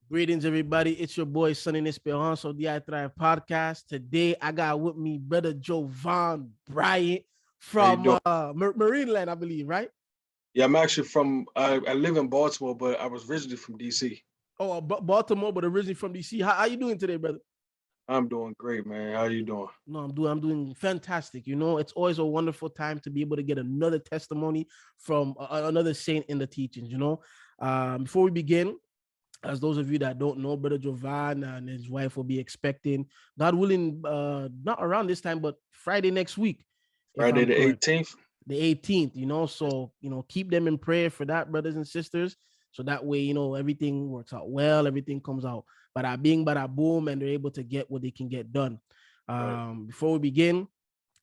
Greetings, everybody. It's your boy, Sonny Esperance of the I Thrive podcast. Today, I got with me brother Jovan Bryant How you from doing? Marineland, I believe, right? Yeah, I'm actually from. I live in Baltimore, but I was originally from DC. Oh, Baltimore, but originally from DC. How you doing today, brother? I'm doing great, man. How you doing? No, I'm doing fantastic. You know, it's always a wonderful time to be able to get another testimony from another saint in the teachings. Before we begin, as those of you that don't know, brother Jovan and his wife will be expecting, God willing, not around this time, but Friday next week, if Friday I'm the correct, 18th. the 18th. So keep them in prayer for that, brothers and sisters, so that way everything works out well, everything comes out bada bing, bada boom, and they're able to get what they can get done. Right. Before we begin,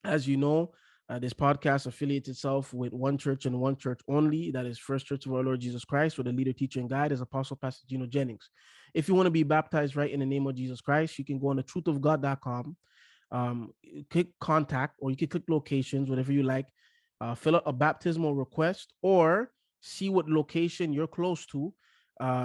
as you know, this podcast affiliates itself with one church and one church only. That is First Church of our Lord Jesus Christ, where the leader, teacher, and guide is Apostle Pastor Gino Jennings. If you want to be baptized right in the name of Jesus Christ, you can go on the truthofgod.com, click contact, or you can click locations, whatever you like. Fill out a baptismal request, or see what location you're close to,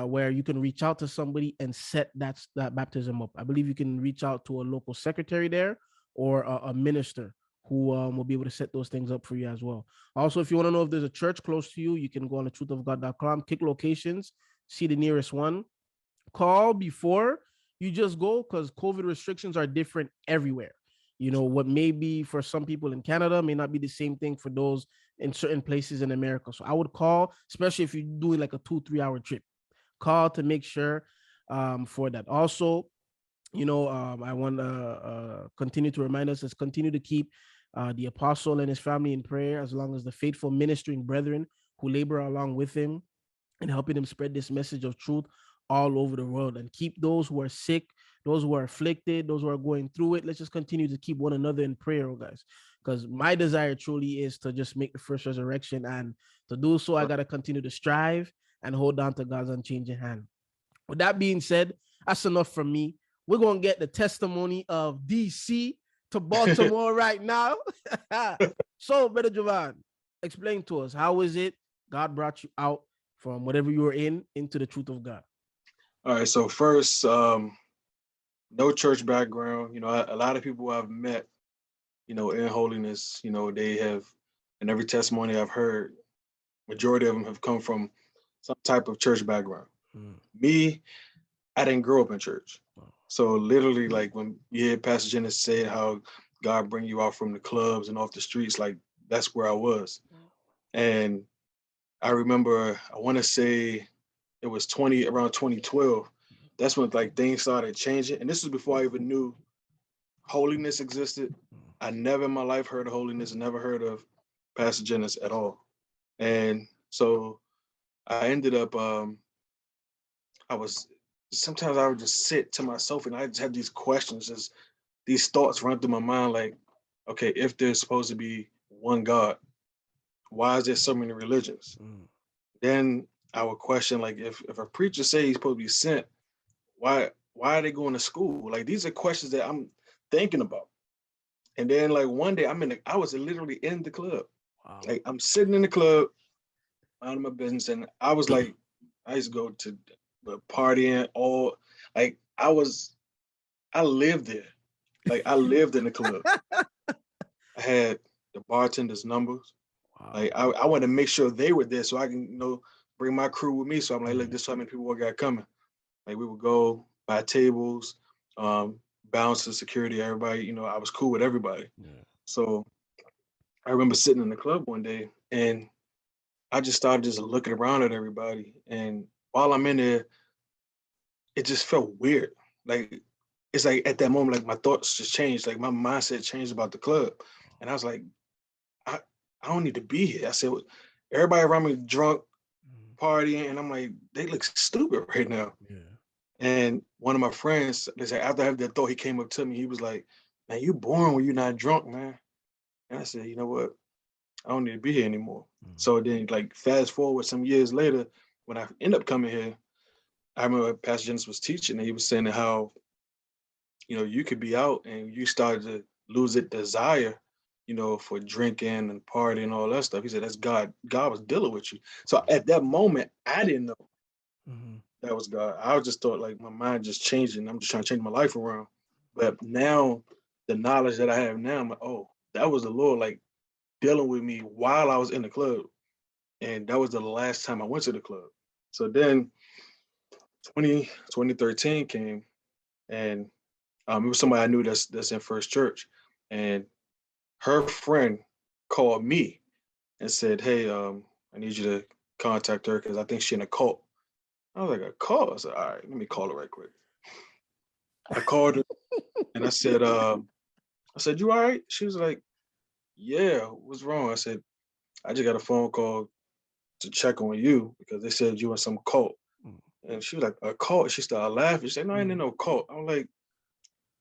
where you can reach out to somebody and set that baptism up. I believe you can reach out to a local secretary there, or a minister who will be able to set those things up for you as well. Also, if you want to know if there's a church close to you, you can go on the truthofgod.com, click locations, see the nearest one, call before you just go, because COVID restrictions are different everywhere. What may be for some people in Canada may not be the same thing for those in certain places in America. So I would call, especially if you're doing like a 2-3 hour trip, call to make sure for that. Also, I want to continue to remind us, let's continue to keep the apostle and his family in prayer, as long as the faithful ministering brethren who labor along with him and helping him spread this message of truth all over the world. And keep those who are sick, those who are afflicted, those who are going through it. Let's just continue to keep one another in prayer, guys. Because my desire truly is to just make the first resurrection. And to do so, I got to continue to strive and hold on to God's unchanging hand. With that being said, that's enough from me. We're going to get the testimony of DC to Baltimore right now. So, Brother Jovan, explain to us, how is it God brought you out from whatever you were in into the truth of God? All right. So first, no church background. A lot of people I've met, in holiness, they have, and every testimony I've heard, majority of them have come from some type of church background. Mm. Me, I didn't grow up in church. Wow. So literally, like when you hear Pastor Jennings say how God bring you out from the clubs and off the streets, like that's where I was. And I remember, I want to say it was around 2012. That's when like things started changing. And this was before I even knew holiness existed. I never in my life heard of holiness, never heard of Pastor Jennings at all. And so I ended up, I was, sometimes I would just sit to myself and I just have these questions, just these thoughts run through my mind like, okay, if there's supposed to be one God, why is there so many religions? Mm. Then I would question, like, if a preacher say he's supposed to be sent, why are they going to school? Like, these are questions that I'm thinking about. And then like one day I was literally in the club. Wow. Like I'm sitting in the club, minding my business, and I was like, I used to go to the partying all, like I lived there. Like I lived in the club. I had the bartender's numbers. Like Wow. I wanted to make sure they were there so I can, bring my crew with me. So I'm like, look, Mm. this is how many people we got coming. Like we would go buy tables, bouncers, security, everybody. I was cool with everybody. Yeah. So I remember sitting in the club one day and I just started just looking around at everybody. And while I'm in there, it just felt weird. Like it's like at that moment, like my thoughts just changed. Like my mindset changed about the club. And I was like, I, I don't need to be here. I said, everybody around me drunk, Mm. partying, and I'm like, they look stupid right now. Yeah. And one of my friends, they said, after I had that thought, he came up to me. He was like, man, you boring when you're not drunk, man. And I said, you know what? I don't need to be here anymore. Mm. So then, like, fast forward some years later, when I end up coming here, I remember Pastor Jennings was teaching, and he was saying how, you could be out and you started to lose that desire, for drinking and partying and all that stuff. He said, that's God. God was dealing with you. So at that moment, I didn't know. Mm-hmm. that was God. I just thought like my mind just changing. I'm just trying to change my life around. But now the knowledge that I have now, I'm like, oh, that was the Lord like dealing with me while I was in the club. And that was the last time I went to the club. So then 2013 came, and it was somebody I knew that's in First Church. And her friend called me and said, hey, I need you to contact her because I think she's in a cult. I was like, a cult? I said, all right, let me call her right quick. I called her and I said, you all right? She was like, yeah, what's wrong? I said, I just got a phone call to check on you because they said you in some cult. And she was like, a cult? She started laughing. She said, no, I ain't in no cult. I'm like,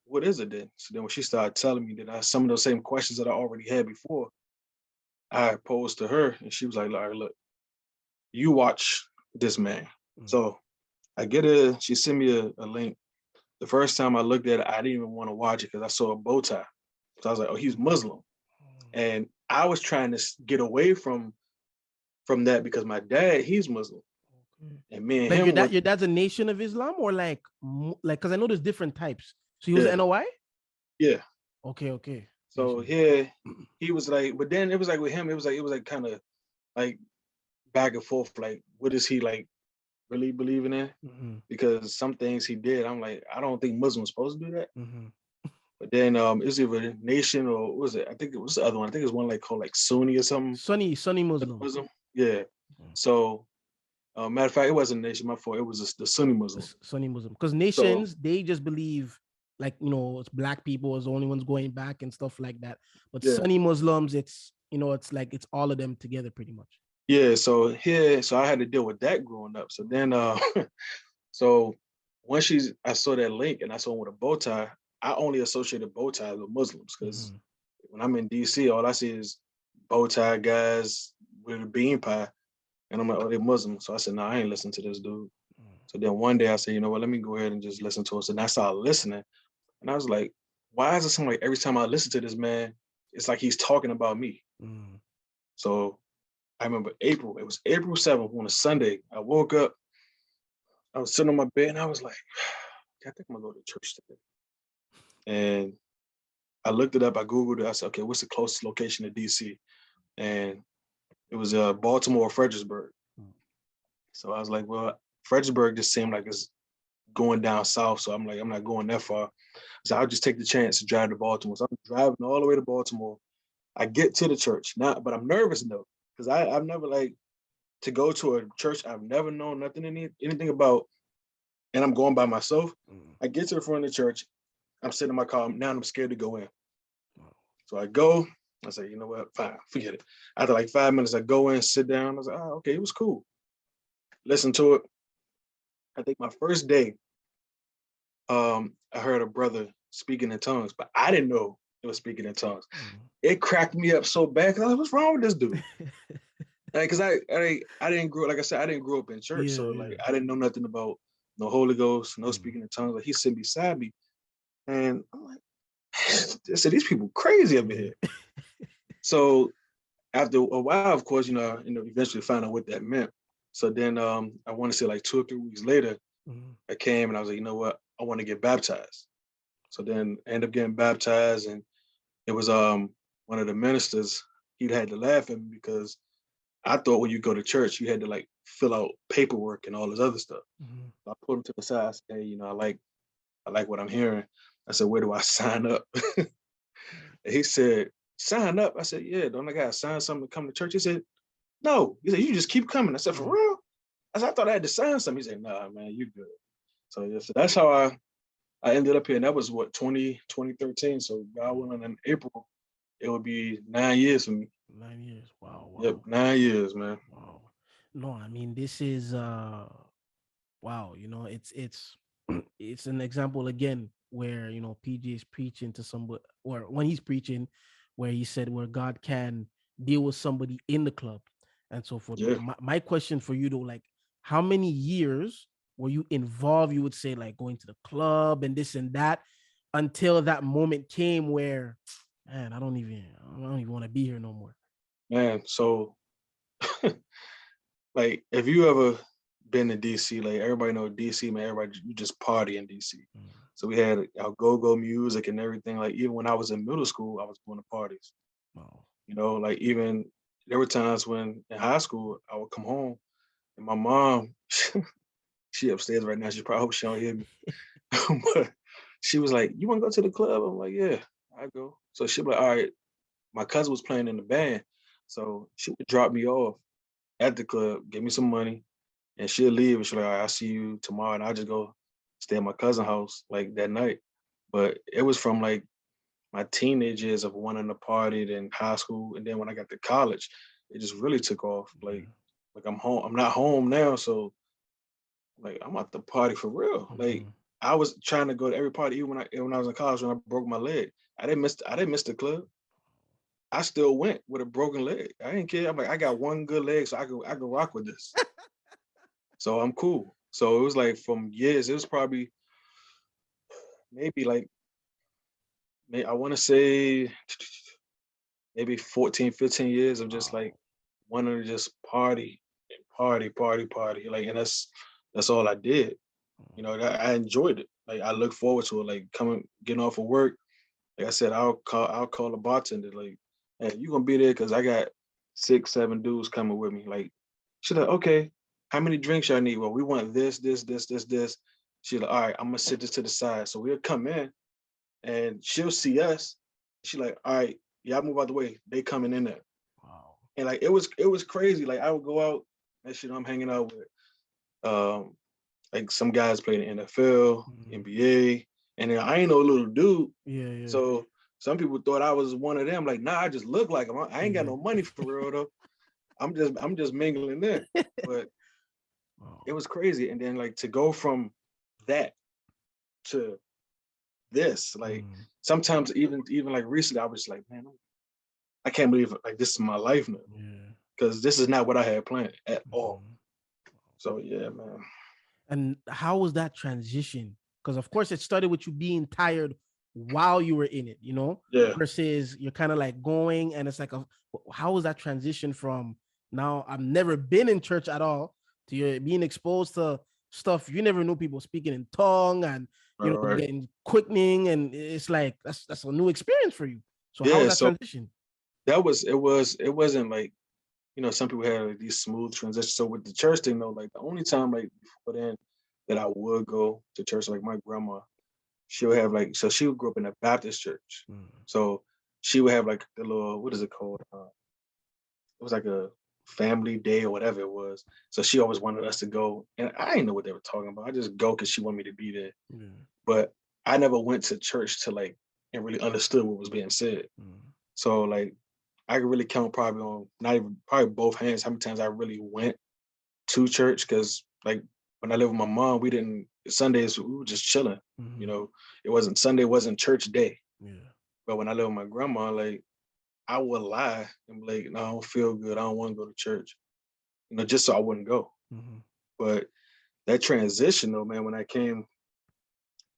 what is it then? So then when she started telling me that some of those same questions that I already had before, I posed to her and she was like, all right, look, you watch this man. So I get she sent me a link. The first time I looked at it, I didn't even want to watch it because I saw a bow tie. So I was like, oh, he's Muslim. And I was trying to get away from that because my dad, he's Muslim. And me and Like him were, your dad's a Nation of Islam, or like because I know there's different types. So he was yeah, NOI? yeah. Okay. So here he was like, but then it was like with him, it was like kind of like back and forth, like what is he like really believing in? Because some things he did, I'm like, I don't think Muslims supposed to do that. But then it was either Nation or what was it? I think it was the other one. I think it was one like called like Sunni or something. Sunni Muslim. Yeah. So matter of fact, it wasn't Nation, my fault. It was the Sunni Muslim. Sunni Muslim. Because Nations, they just believe like, it's black people is the only ones going back and stuff like that. But Sunni Muslims, it's, it's like it's all of them together pretty much. Yeah. So I had to deal with that growing up. So then so once I saw that link and I saw him with a bow tie, I only associated bow ties with Muslims because when I'm in DC, all I see is bow tie guys with a bean pie. And I'm like, oh, they're Muslim. So I said, no, I ain't listening to this dude. So then one day I said, you know what, let me go ahead and just listen to it. So then I started listening. And I was like, why is it something like every time I listen to this man, it's like he's talking about me. So I remember it was April 7th on a Sunday. I woke up, I was sitting on my bed and I was like, I think I'm gonna go to church today. And I looked it up, I Googled it, I said, okay, what's the closest location to DC? And it was Baltimore or Fredericksburg. So I was like, well, Fredericksburg just seemed like it's going down south. So I'm like, I'm not going that far. So I'll just take the chance to drive to Baltimore. So I'm driving all the way to Baltimore. I get to the church now, but I'm nervous though, because I've never like to go to a church I've never known anything about, and I'm going by myself. I get to the front of the church. I'm sitting in my car. Now I'm scared to go in. So I go. I say, you know what? Fine, forget it. After like 5 minutes, I go in, sit down. I was like, oh, okay, it was cool. Listen to it. I think my first day, I heard a brother speaking in tongues, but I didn't know it was speaking in tongues. It cracked me up so bad because I was like, what's wrong with this dude? Because I didn't grow, like I said, I didn't grow up in church. So like I didn't know nothing about no Holy Ghost, no speaking in tongues. Like he's sitting beside me. And I'm like, I said, these people crazy up here. So after a while, of course, eventually find out what that meant. So then I want to say like 2 or 3 weeks later, I came and I was like, you know what? I want to get baptized. So then I ended up getting baptized, and it was one of the ministers, he had to laugh at me because I thought when you go to church, you had to like fill out paperwork and all this other stuff. So I pulled him to the side. I said, hey, I like what I'm hearing. I said, where do I sign up? And he said, sign up. I said, yeah, don't I gotta sign something to come to church? He said, no. He said, you just keep coming. I said, for real? I said, I thought I had to sign something. He said, nah, man, you good. So yeah, so that's how I ended up here. And that was what, 2013. So God willing, in April, it would be 9 years for me. 9 years. Wow. Yep, 9 years, man. Wow. No, I mean, this is wow, it's an example again where PJ is preaching to somebody, or when he's preaching, where he said where God can deal with somebody in the club and so forth. Yeah. My question for you though, like, how many years were you involved, you would say, like going to the club and this and that, until that moment came where, man, I don't even want to be here no more? Man, so like if you ever been to DC. Like everybody know DC, man. Everybody you just party in DC. Mm. So we had our go-go music and everything. Like even when I was in middle school, I was going to parties. Wow. You know, like even there were times when in high school I would come home and my mom, she upstairs right now. She probably hope she don't hear me. But she was like, "You want to go to the club?" I'm like, "Yeah, I go." So she be like, "All right." My cousin was playing in the band, so she would drop me off at the club, give me some money, and she'll leave. And she's like, "All right, I'll see you tomorrow." And I just go stay at my cousin's house like that night. But it was from like my teenage years of wanting to party, then high school, and then when I got to college, it just really took off. Yeah. Like I'm home. I'm not home now, so like I'm at the party for real. Like Mm-hmm. I was trying to go to every party, even when I was in college when I broke my leg. I didn't miss the club. I still went with a broken leg. I didn't care. I'm like, I got one good leg, so I can rock with this. So I'm cool. So it was like from years, it was probably maybe like I want to say maybe 14, 15 years of just like Wow. wanting to just party and party, party, party. Like, and that's all I did. You know, I enjoyed it. Like I look forward to it. Like coming, getting off of work. Like I said, I'll call the bartender. Like, hey, you gonna be there because I got 6, 7 dudes coming with me. Like, she's like, okay, how many drinks y'all need? Well, we want this, this, this, this, this. She's like, all right, I'm gonna sit this to the side. So we'll come in and she'll see us. She like, all right, y'all move out the way. They coming in there. Wow. And like it was crazy. Like I would go out and shit, I'm hanging out with um like some guys playing in the NFL, Mm. NBA, and then I ain't no little dude. Yeah, yeah, So some people thought I was one of them. Like, nah, I just look like him. I ain't got yeah. no money for real though. I'm just mingling there. But it Wow. was crazy. And then like to go from that to this, like Mm. sometimes even like recently, I was like, man, I can't believe like this is my life now Yeah. because this is not what I had planned at all. Mhm. So yeah, man. And how was that transition? Because of course it started with you being tired while you were in it, Yeah. versus you're kind of like going and it's like how was that transition from now I've never been in church at all to you being exposed to stuff you never knew people speaking in tongue and All right. getting quickening and it's like that's a new experience for you. So how was Yeah. that So transition? it wasn't like some people have like these smooth transitions. So with the church thing though, like the only time like before then that I would go to church, like my grandma, she would have like so she would grow up in a Baptist church. Mm. So she would have like the little what is it called? It was like a family day or whatever it was. So she always wanted us to go, and I didn't know what they were talking about. I just go because she wanted me to be there. Yeah. But I never went to church to like and really understood what was being said. Mm. So like I could really count probably on not even probably both hands how many times I really went to church because like when I lived with my mom, we didn't Sundays we were just chilling. You Mhm. know, it wasn't Sunday wasn't church day. Yeah. But when I lived with my grandma, like I would lie and be like, no, I don't feel good. I don't want to go to church. Just so I wouldn't go. Mhm. But that transition though, man, when I came,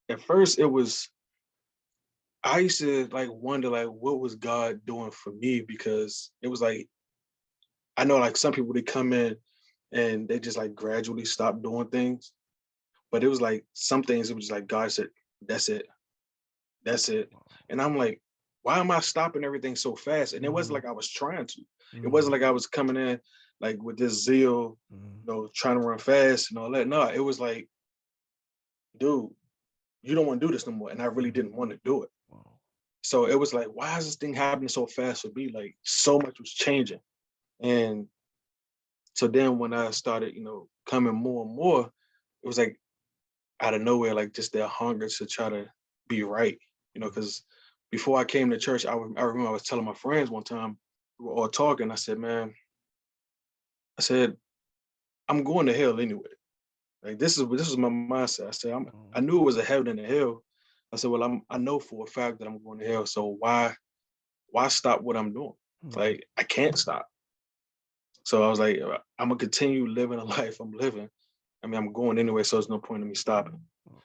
at first it was I used to like wonder like what was God doing for me because it was like I know like some people they come in and they just like gradually stop doing things. But it was like some things it was like God said, that's it. That's it. Wow. And I'm like, why am I stopping everything so fast? And it wasn't Mhm. like I was trying to. It wasn't Mhm. like I was coming in like with this zeal, Mhm. trying to run fast and all that. No, it was like, dude, you don't want to do this no more. And I really Mhm. didn't want to do it. Wow. So it was like, why is this thing happening so fast for me? Like so much was changing. And so then when I started, coming more and more, it was like out of nowhere, like just their hunger to try to be right, because before I came to church, I remember I was telling my friends one time, we were all talking. I said, man, I said, I'm going to hell anyway. Like this is my mindset. I said, I Mhm. knew it was a heaven and a hell. I said, well, I know for a fact that I'm going to hell. So why stop what I'm doing? Mhm. Like I can't stop. So I was like, I'm gonna continue living a life I'm living. I mean, I'm going anyway, so there's no point in me stopping. Wow.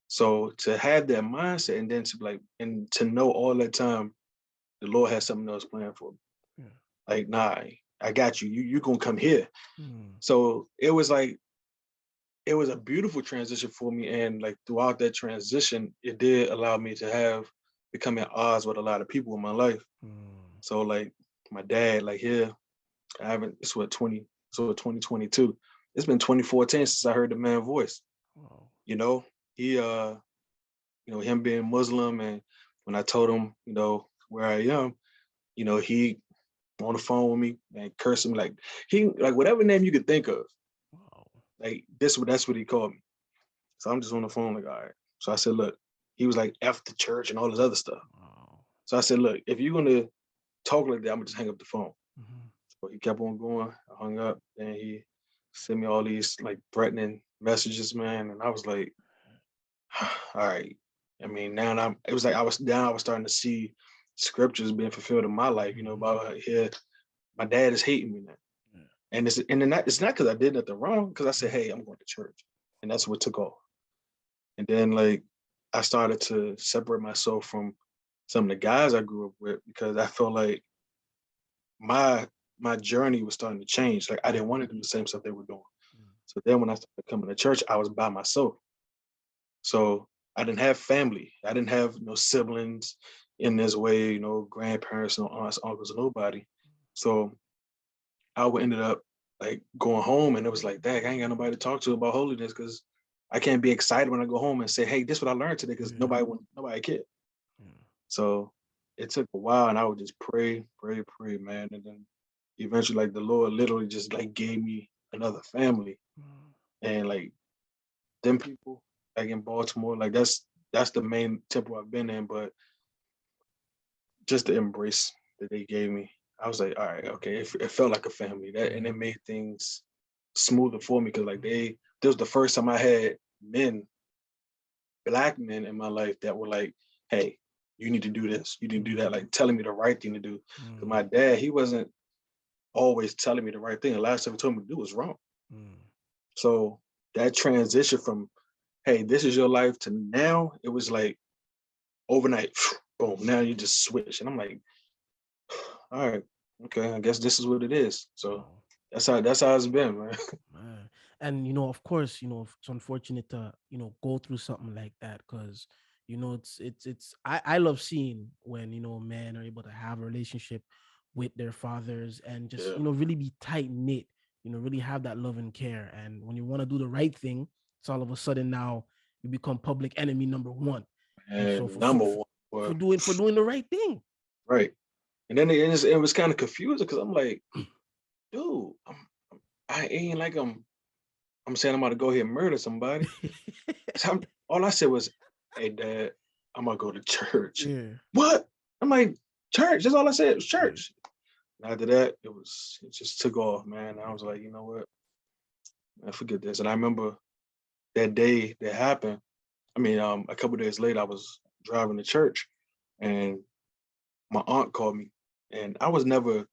So to have that mindset and then to like and to know all that time the Lord has something else planned for me. Yeah. Like, nah, I got you. You gonna come here. Mhm. So it was like it was a beautiful transition for me. And like throughout that transition, it did allow me to have become at odds with a lot of people in my life. Mm. So like my dad, like here, I haven't, it's what 20, so 2022. It's been 2014 since I heard the man's voice. Wow. You know, he him being Muslim, and when I told him, where I am, he on the phone with me and cursing me like he like whatever name you could think of. Wow. Like that's what he called me. So I'm just on the phone like, all right. So I said, look, he was like F the church and all this other stuff. Wow. So I said, look, if you're gonna talk like that, I'm gonna just hang up the phone. Mhm. So he kept on going. I hung up, and he sent me all these like threatening messages, man. And I was like, all right. I mean, now it was like I was starting to see scriptures being fulfilled in my life, Mhm. about here, my dad is hating me now. Yeah. And then it's not because I did nothing wrong, because I said, Mhm. hey, I'm going to church. And that's what took off. And then like I started to separate myself from some of the guys I grew up with, because I felt like my my journey was starting to change. Like I didn't want to do the same stuff they were doing. Mm. So then when I started coming to church, I was by myself. So I didn't have family. I didn't have no siblings in this way, grandparents, no aunts, uncles, nobody. So I would ended up like going home, and it was like, dang, I ain't got nobody to talk to about holiness, because I can't be excited when I go home and say, hey, this is what I learned today, because Yeah. nobody cared. Yeah. So it took a while, and I would just pray, pray, pray, man. And then eventually like the Lord literally just like gave me another family. Mm. And like them people like in Baltimore, like that's the main temple I've been in. But just the embrace that they gave me, I was like, all right, okay, it felt like a family. That and Yeah. it made things smoother for me, because like Mhm. this was the first time I had men, black men in my life that were like, hey, you need to do this, you need to do that, Mm. like telling me the right thing to do. Because Mm. my dad, he wasn't always telling me the right thing. The last time he told me to do was wrong. Mm. So that transition from, hey, this is your life, to now, it was like overnight, boom, now you just switch. And I'm like, all right, okay, I guess this is what it is. So Wow. that's how it's been, man. Man. And of course, it's unfortunate to, go through something like that, because it's I love seeing when, men are able to have a relationship with their fathers and just, Yeah. really be tight knit, really have that love and care. And when you want to do the right thing, it's all of a sudden now you become public enemy number one. And so And number one, for well, doing the right thing. right. And then it was kind of confusing, because I'm like, dude, I ain't like I'm saying I'm about to go here and murder somebody. So all I said was, hey, dad, I'm going to go to church. Yeah. What? I'm like, church. That's all I said. It was Yeah. church. And after that, it just took off, man. I was like, you know what? I forget this. And I remember that day that happened. I mean, a couple of days later, I was driving to church, and my aunt called me. And I was never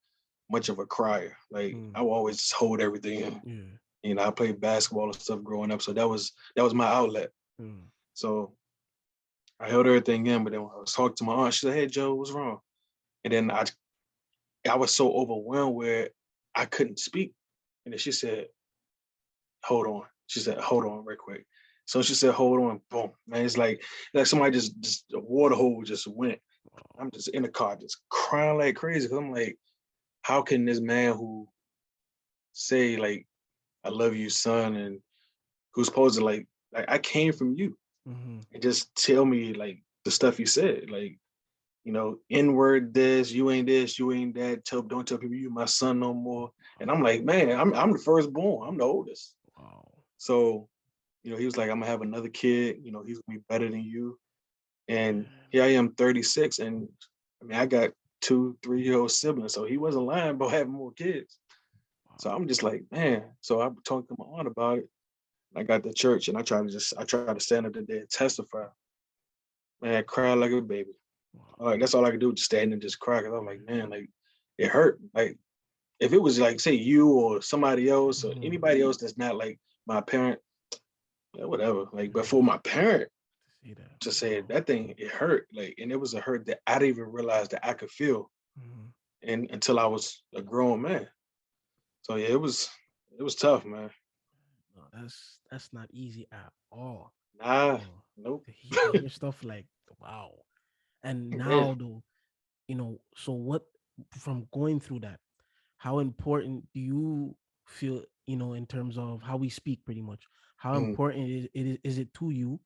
much of a crier. Like Mm. I would always just hold everything in. Yeah. I played basketball and stuff growing up, so that was my outlet. Mm. So I held everything in. But then when I was talking to my aunt, she said, "Hey, Joe, what's wrong?" And then I was so overwhelmed where I couldn't speak. And then she said, hold on. She said, hold on real quick. So she said, hold on, boom. Man, it's like somebody just a water hole just went. Wow. I'm just in the car, just crying like crazy. Cause I'm like, how can this man who say like, I love you, son, and who's supposed to like I came from you, Mm-hmm. and just tell me like the stuff you said, like, N-word this, you ain't that, don't tell people you my son no more. And I'm like, man, I'm the firstborn, I'm the oldest. Wow. So, he was like, I'm gonna have another kid, he's gonna be better than you. And Man. here I am 36, and I mean I got 2, 3-year-old siblings. So he wasn't lying about having more kids. So Wow. I'm just like, man. So I talked to my aunt about it. I got to church, and I tried to stand up there and testify. Man, I cried like a baby. All Wow. right, that's all I could do, just stand and just cry. Cause I'm like, Yeah. man, like it hurt. Like if it was like say you or somebody else or Mm-hmm. anybody else that's not like my parent, yeah, whatever. Like, but Yeah. for my parent To see that. to say Wow. that thing, it hurt. Like, and it was a hurt that I didn't even realize that I could feel, Mm-hmm. and until I was a grown man. So yeah, it was tough, man. That's not easy at all. Nah, You know, nope. to hear stuff like wow. And Yeah. now though, so what from going through that, how important do you feel, in terms of how we speak pretty much? How Mm, important is it to you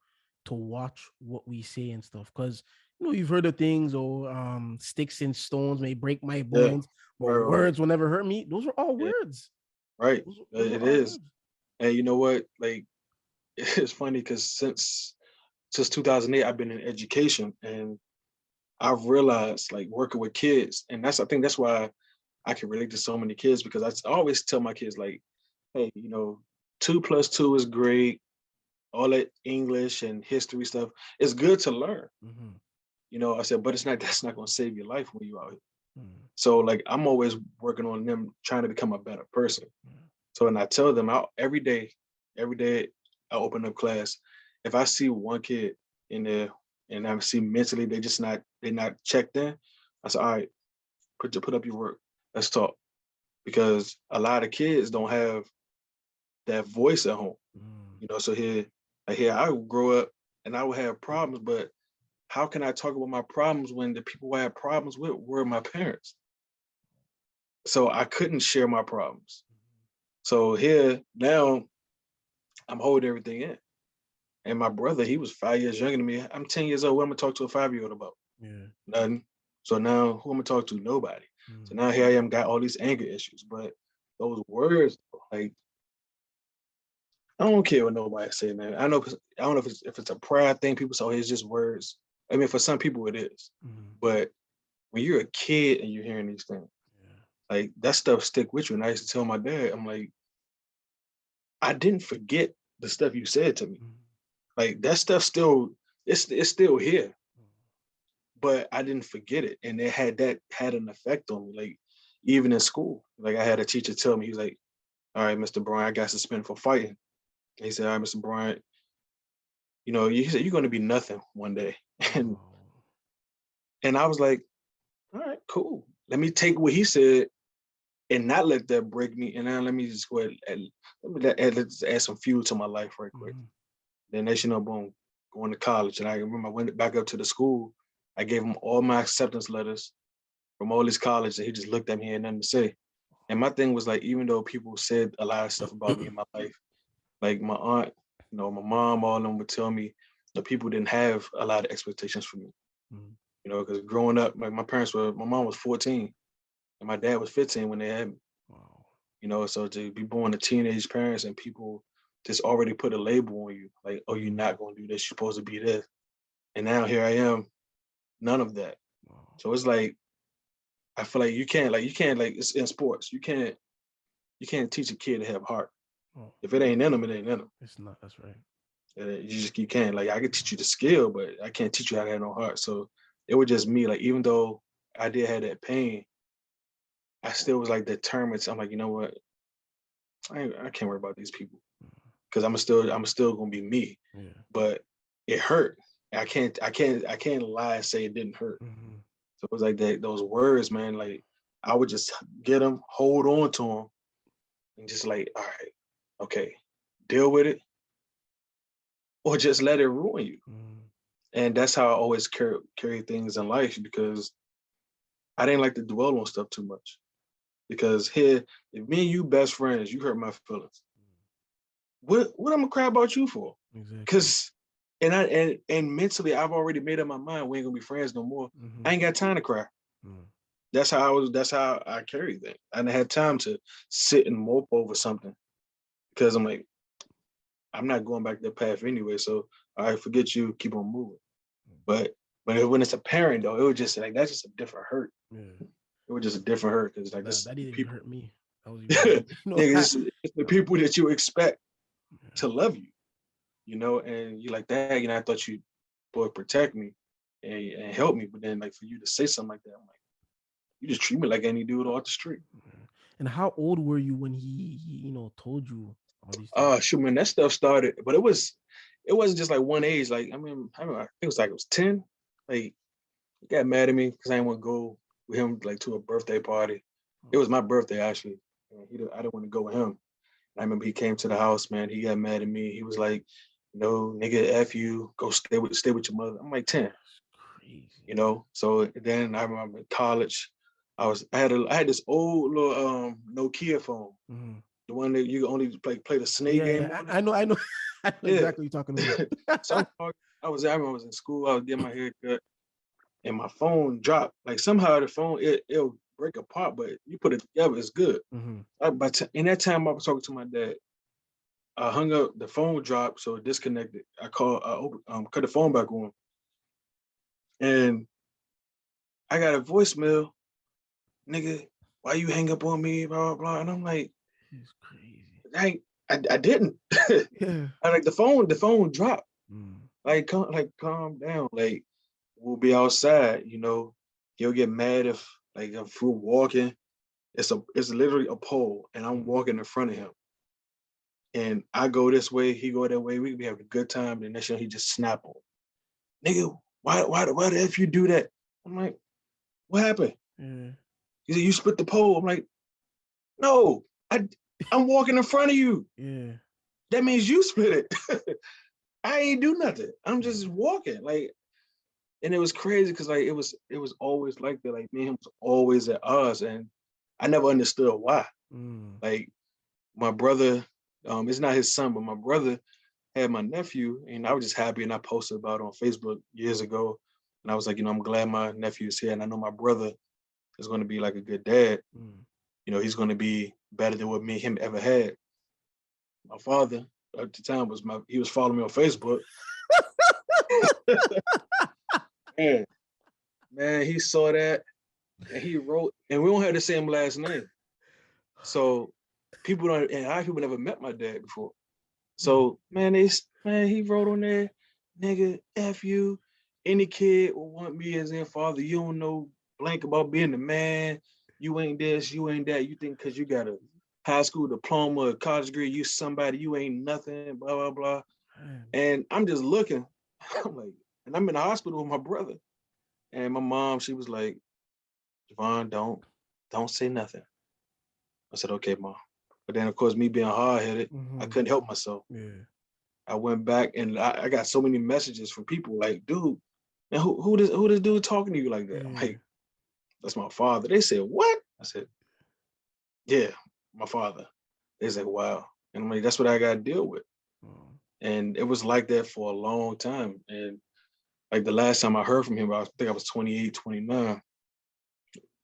to watch what we say and stuff? Because you've heard of things, or sticks and stones may break my yeah. bones, but Right. words will never hurt me. Those are all Yeah. words. Right. Those are It all is. words. And you know what? Like, it's funny because since 2008, I've been in education, and I've realized, like, working with kids, and I think that's why I can relate to so many kids, because I always tell my kids, like, hey, 2 plus 2 is great. All that English and history stuff, it's good to learn. Mm-hmm. I said, but it's not that's not going to save your life when you out here. Mm-hmm. So, like, I'm always working on them trying to become a better person. So, and I tell them out every day I open up class. If I see one kid in there and I see mentally they're not checked in, I say, all right, put up your work. Let's talk. Because a lot of kids don't have that voice at home. Mm-hmm. So here I would grow up and I would have problems, but how can I talk about my problems when the people I had problems with were my parents? So I couldn't share my problems. So here now I'm holding everything in. And my brother, he was 5 years younger than me. I'm 10 years old. What am I gonna talk to a 5-year-old about? Yeah. Nothing. So now who am I gonna talk to? Nobody. So Mm-hmm. now here I am, got all these anger issues. But those words, like, I don't care what nobody say, man. I don't know if it's a pride thing. People say, oh, it's just words. I mean, for some people it is. Mm-hmm. But when you're a kid and you're hearing these things, Yeah. like, that stuff stick with you. And I used to tell my dad, I'm like, I didn't forget the stuff you said to me. Mm-hmm. Like, that stuff still, it's still here, but I didn't forget it. And had an effect on me. Like, even in school, like, I had a teacher tell me, he was like, all right, Mr. Bryant, I got suspended for fighting. And he said, all right, Mr. Bryant, he said, you're going to be nothing one day. And Oh. and I was like, all right, cool. Let me take what he said and not let that break me. And now let me just go ahead and let's add some fuel to my life right quick. Mm-hmm. Then next, boom, going to college. And I remember I went back up to the school. I gave him all my acceptance letters from all these colleges, and he just looked at me and nothing to say. And my thing was, like, even though people said a lot of stuff about me in my life, like my aunt, my mom, all of them would tell me that people didn't have a lot of expectations for me. Mm-hmm. Because growing up, like, my mom was 14 and my dad was 15 when they had me. Wow. So to be born to teenage parents and people just already put a label on you, like, oh, you're Mm-hmm. not gonna do this, you're supposed to be this. And now here I am, none of that. Wow. So it's like I feel like you can't, it's in sports. You can't teach a kid to have heart. Oh, If it ain't in them, it ain't in them. it's not. That's right. You can't. Like, I can teach you the skill, but I can't teach you how to have no heart. So it was just me. Like, even though I did have that pain, I still was like determined. So I'm like, you know what? I can't worry about these people because I'm still gonna be me. Yeah. But it hurt. I can't lie and say it didn't hurt. Mm-hmm. So it was like that. Those words, man. Like, I would just get them, hold on to them, and just like, all right, okay, deal with it, or just let it ruin you. Mm-hmm. And that's how I always carry things in life, because I didn't like to dwell on stuff too much. Because here, if me and you best friends, you hurt my feelings. What I'm gonna cry about you for? Exactly. Because and mentally, I've already made up my mind we ain't gonna be friends no more. Mm-hmm. I ain't got time to cry. Mm-hmm. That's how I was. That's how I carry things. I didn't have time to sit and mope over something, because I'm like, I'm not going back that path anyway. So, all right, forget you. Keep on moving. But when it's a parent though, it was just like, that's just a different hurt. Yeah. It was just a different hurt, because like, That this that didn't even people, hurt me. That was even yeah, worse. it's the people that you expect Yeah. to love you, and you're like that. I thought you would protect me and help me, but then, like, for you to say something like that, I'm like, you just treat me like any dude off the street. Yeah. And how old were you when he told you all these things? Shoot, man, that stuff started, but it wasn't just like one age. Like, I think it was 10. Like, he got mad at me because I didn't want to go with him, like, to a birthday party. It Oh. was my birthday, actually. And I didn't want to go with him. I remember he came to the house, man. He got mad at me. He was like, "No, nigga, F you. Go stay with your mother." I'm like 10, Crazy. So then I remember in college, I had this old little Nokia phone, Mm-hmm. the one that you could only play the snake Yeah, game yeah. on it. I know. I know Yeah. exactly what you're talking Somehow about. I remember I was in school, I was getting my hair cut, and my phone dropped. Like somehow the phone it'll break apart, but you put it together, it's good. Mm-hmm. In that time I was talking to my dad. I hung up, the phone dropped, so it disconnected. Cut the phone back on, and I got a voicemail, nigga, why you hang up on me, blah blah blah. And I'm like, He's crazy. I didn't. Yeah. I like the phone dropped. Mm. Like calm down. Like we'll be outside, He'll get mad if we're walking. It's literally a pole, and I'm walking in front of him. And I go this way, he go that way. We could be having a good time. And next thing he just snap on, nigga, why the F you do that? I'm like, what happened? Yeah. He said, you split the pole. I'm like, no, I'm walking in front of you. Yeah. That means you split it. I ain't do nothing. I'm Yeah. just walking. And it was crazy because it was always like that. Like me and him was always at odds. And I never understood why. Mm. Like my brother, it's not his son, but my brother had my nephew, and I was just happy, and I posted about it on Facebook years ago. And I was like, I'm glad my nephew is here, and I know my brother is going to be like a good dad. Mm. He's going to be better than what me and him ever had. My father at the time he was following me on Facebook. And man, he saw that and he wrote, and we don't have the same last name. So a lot of people never met my dad before. So man, he wrote on there, nigga, F you. Any kid will want me as their father. You don't know blank about being a man. You ain't this, you ain't that. You think because you got a high school diploma, a college degree, you somebody, you ain't nothing, blah, blah, blah. Man. And I'm just looking. I'm like, and I'm in the hospital with my brother. And my mom, she was like, Jovan, don't say nothing. I said, okay, mom. But then of course, me being hard-headed, I couldn't help myself. Yeah. I went back and I got so many messages from people like, dude, man, who this dude talking to you like that? I'm like, that's my father. They said, what? I said, yeah, my father. They said, wow. And I'm like, that's what I got to deal with. And it was like that for a long time. And like the last time I heard from him, I think I was 28, 29.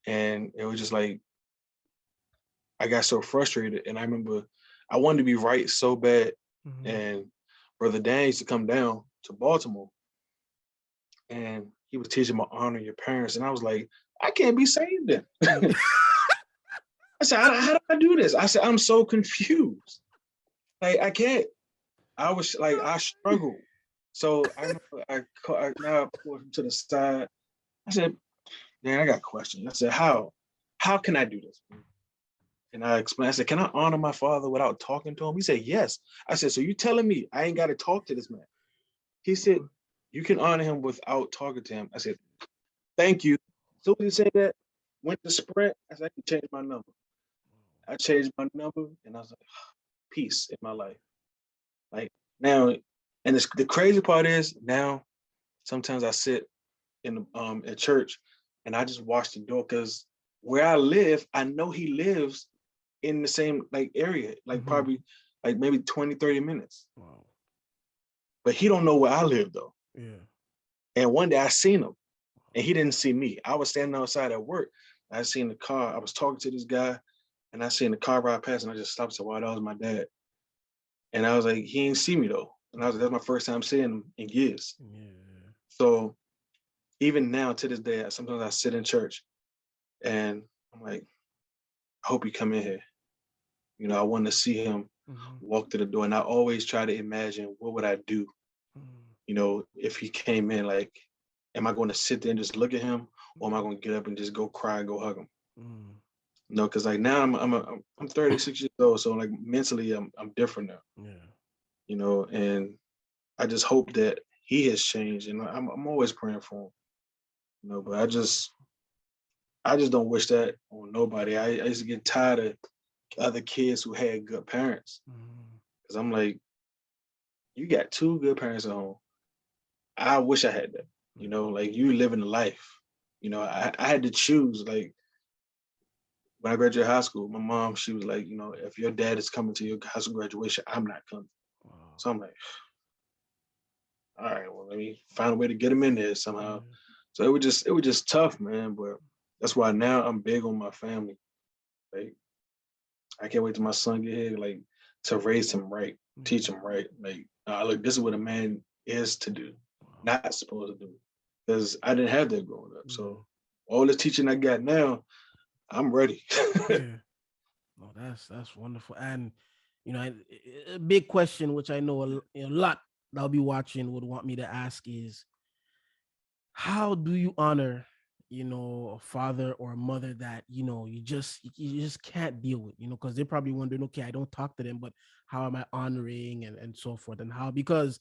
And it was just like, I got so frustrated. And I remember I wanted to be right so bad. And Brother Dan used to come down to Baltimore and he was teaching me honor your parents. And I was like, I can't be saved then. I said, how do I do this? I said, I'm so confused. Like, I can't. I struggled. So I remember now I pulled him to the side. I said, man, I got questions. I said, how? How can I do this? And I explained, I said, can I honor my father without talking to him? He said, yes. I said, so you telling me I ain't got to talk to this man? He said, you can honor him without talking to him. I said, thank you. So he said that, went to Sprint. I said, I can change my number. I changed my number and I was like, peace in my life. Like now, and the crazy part is now, sometimes I sit in at church and I just watch the door because where I live, I know he lives in the same like area, like probably like maybe 20, 30 minutes. Wow. But he don't know where I live though. Yeah. And one day I seen him and he didn't see me. I was standing outside at work. I seen the car. I was talking to this guy and I seen the car ride past and I just stopped and said, wow, that was my dad. And I was like, he didn't see me though. And I was like, that's my first time seeing him in years. Yeah. So even now to this day, sometimes I sit in church and I'm like, I hope he come in here. I want to see him walk to the door. And I always try to imagine what would I do, if he came in, like, am I going to sit there and just look at him or am I going to get up and just go cry and go hug him? No, because like now I'm 36 years old. So like mentally I'm different now. Yeah. And I just hope that he has changed and I'm always praying for him. But I just don't wish that on nobody. I used to get tired of other kids who had good parents. Mm-hmm. Because I'm like, you got two good parents at home. I wish I had that. Like you living a life. I had to choose. Like when I graduated high school, my mom, she was like, if your dad is coming to your high school graduation, I'm not coming. Wow. So I'm like, all right, well, let me find a way to get him in there somehow. Yeah. So it was just tough, man. But that's why now I'm big on my family. Like I can't wait till my son get here, like to raise him right, teach him right. Like, look, this is what a man is to do, Wow. not supposed to do. Because I didn't have that growing up. Yeah. So all this teaching I got now, I'm ready. Yeah. No, that's wonderful. And a big question, which I know a lot that'll be watching would want me to ask is, how do you honor, a father or a mother that you just can't deal with, because they're probably wondering, okay, I don't talk to them, but how am I honoring and so forth, and how, because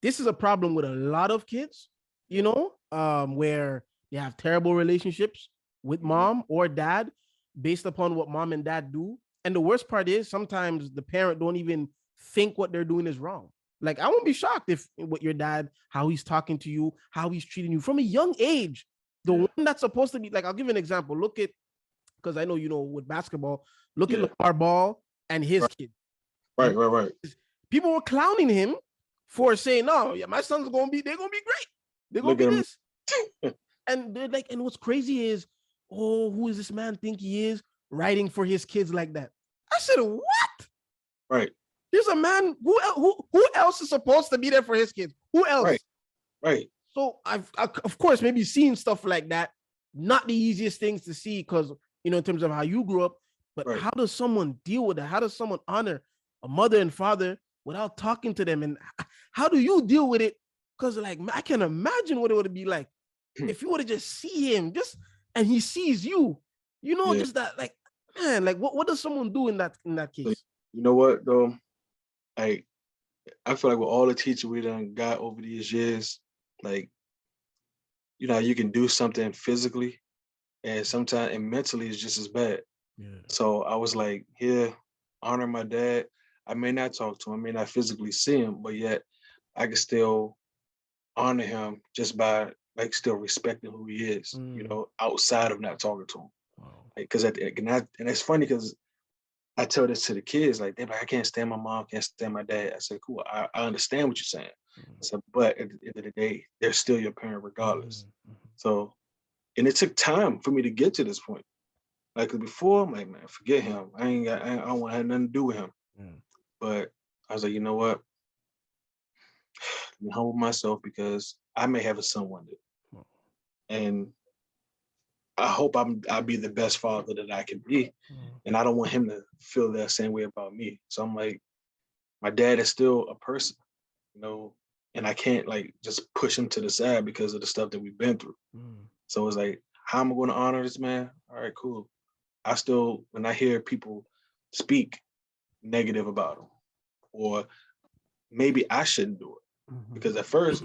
this is a problem with a lot of kids, where they have terrible relationships with Mhm. mom or dad based upon what mom and dad do. And the worst part is sometimes the parent don't even think what they're doing is wrong. Like, I won't be shocked if what your dad, how he's talking to you, how he's treating you from a young age. The Yeah, one that's supposed to be like, I'll give you an example. Look at, because I know with basketball, look at yeah, LeVar Ball and his right, kid. right, right, right. People were clowning him for saying, "No, yeah, my son's they're gonna be great. They're gonna Look be at him. this." And they're like, and what's crazy is, oh, who is this man think he is writing for his kids like that? I said, what? Right, There's a man who else is supposed to be there for his kids? Who right, else? right, So of course, maybe seen stuff like that. Not the easiest things to see, because in terms of how you grew up. But right. how does someone deal with that? How does someone honor a mother and father without talking to them? And how do you deal with it? Because like, I can imagine what it would be like if you were to just see him, and he sees you. Yeah. Just that, like, man, like what does someone do in that So, case? you know what though? Like I feel like with all the teachers we done got over these years, like you can do something physically, and sometimes and mentally it's just as bad. Yeah. So I was like, here, honor my dad. I may not talk to him, I may not physically see him, but yet I can still honor him just by like still respecting who he is, Mm, outside of not talking to him. wow. Because and it's funny because I tell this to the kids, like they're like, I can't stand my mom, can't stand my dad. I said, cool, I understand what you're saying. I Mm, said, but at the end of the day, they're still your parent regardless. mhm, mhm. So, and it took time for me to get to this point. Like 'cause before, I'm like, man, forget him. I don't want to have nothing to do with him. Yeah. But I was like, you know what? Let me humble myself because I may have a son one day, Wow. and I hope I'll be the best father that I can be, Mm, and I don't want him to feel that same way about me. So I'm like, my dad is still a person, you know, and I can't like just push him to the side because of the stuff that we've been through. mm, So it's like, how am I going to honor this man? All right, cool. I still, when I hear people speak negative about him, or maybe I shouldn't do it mhm. because at first,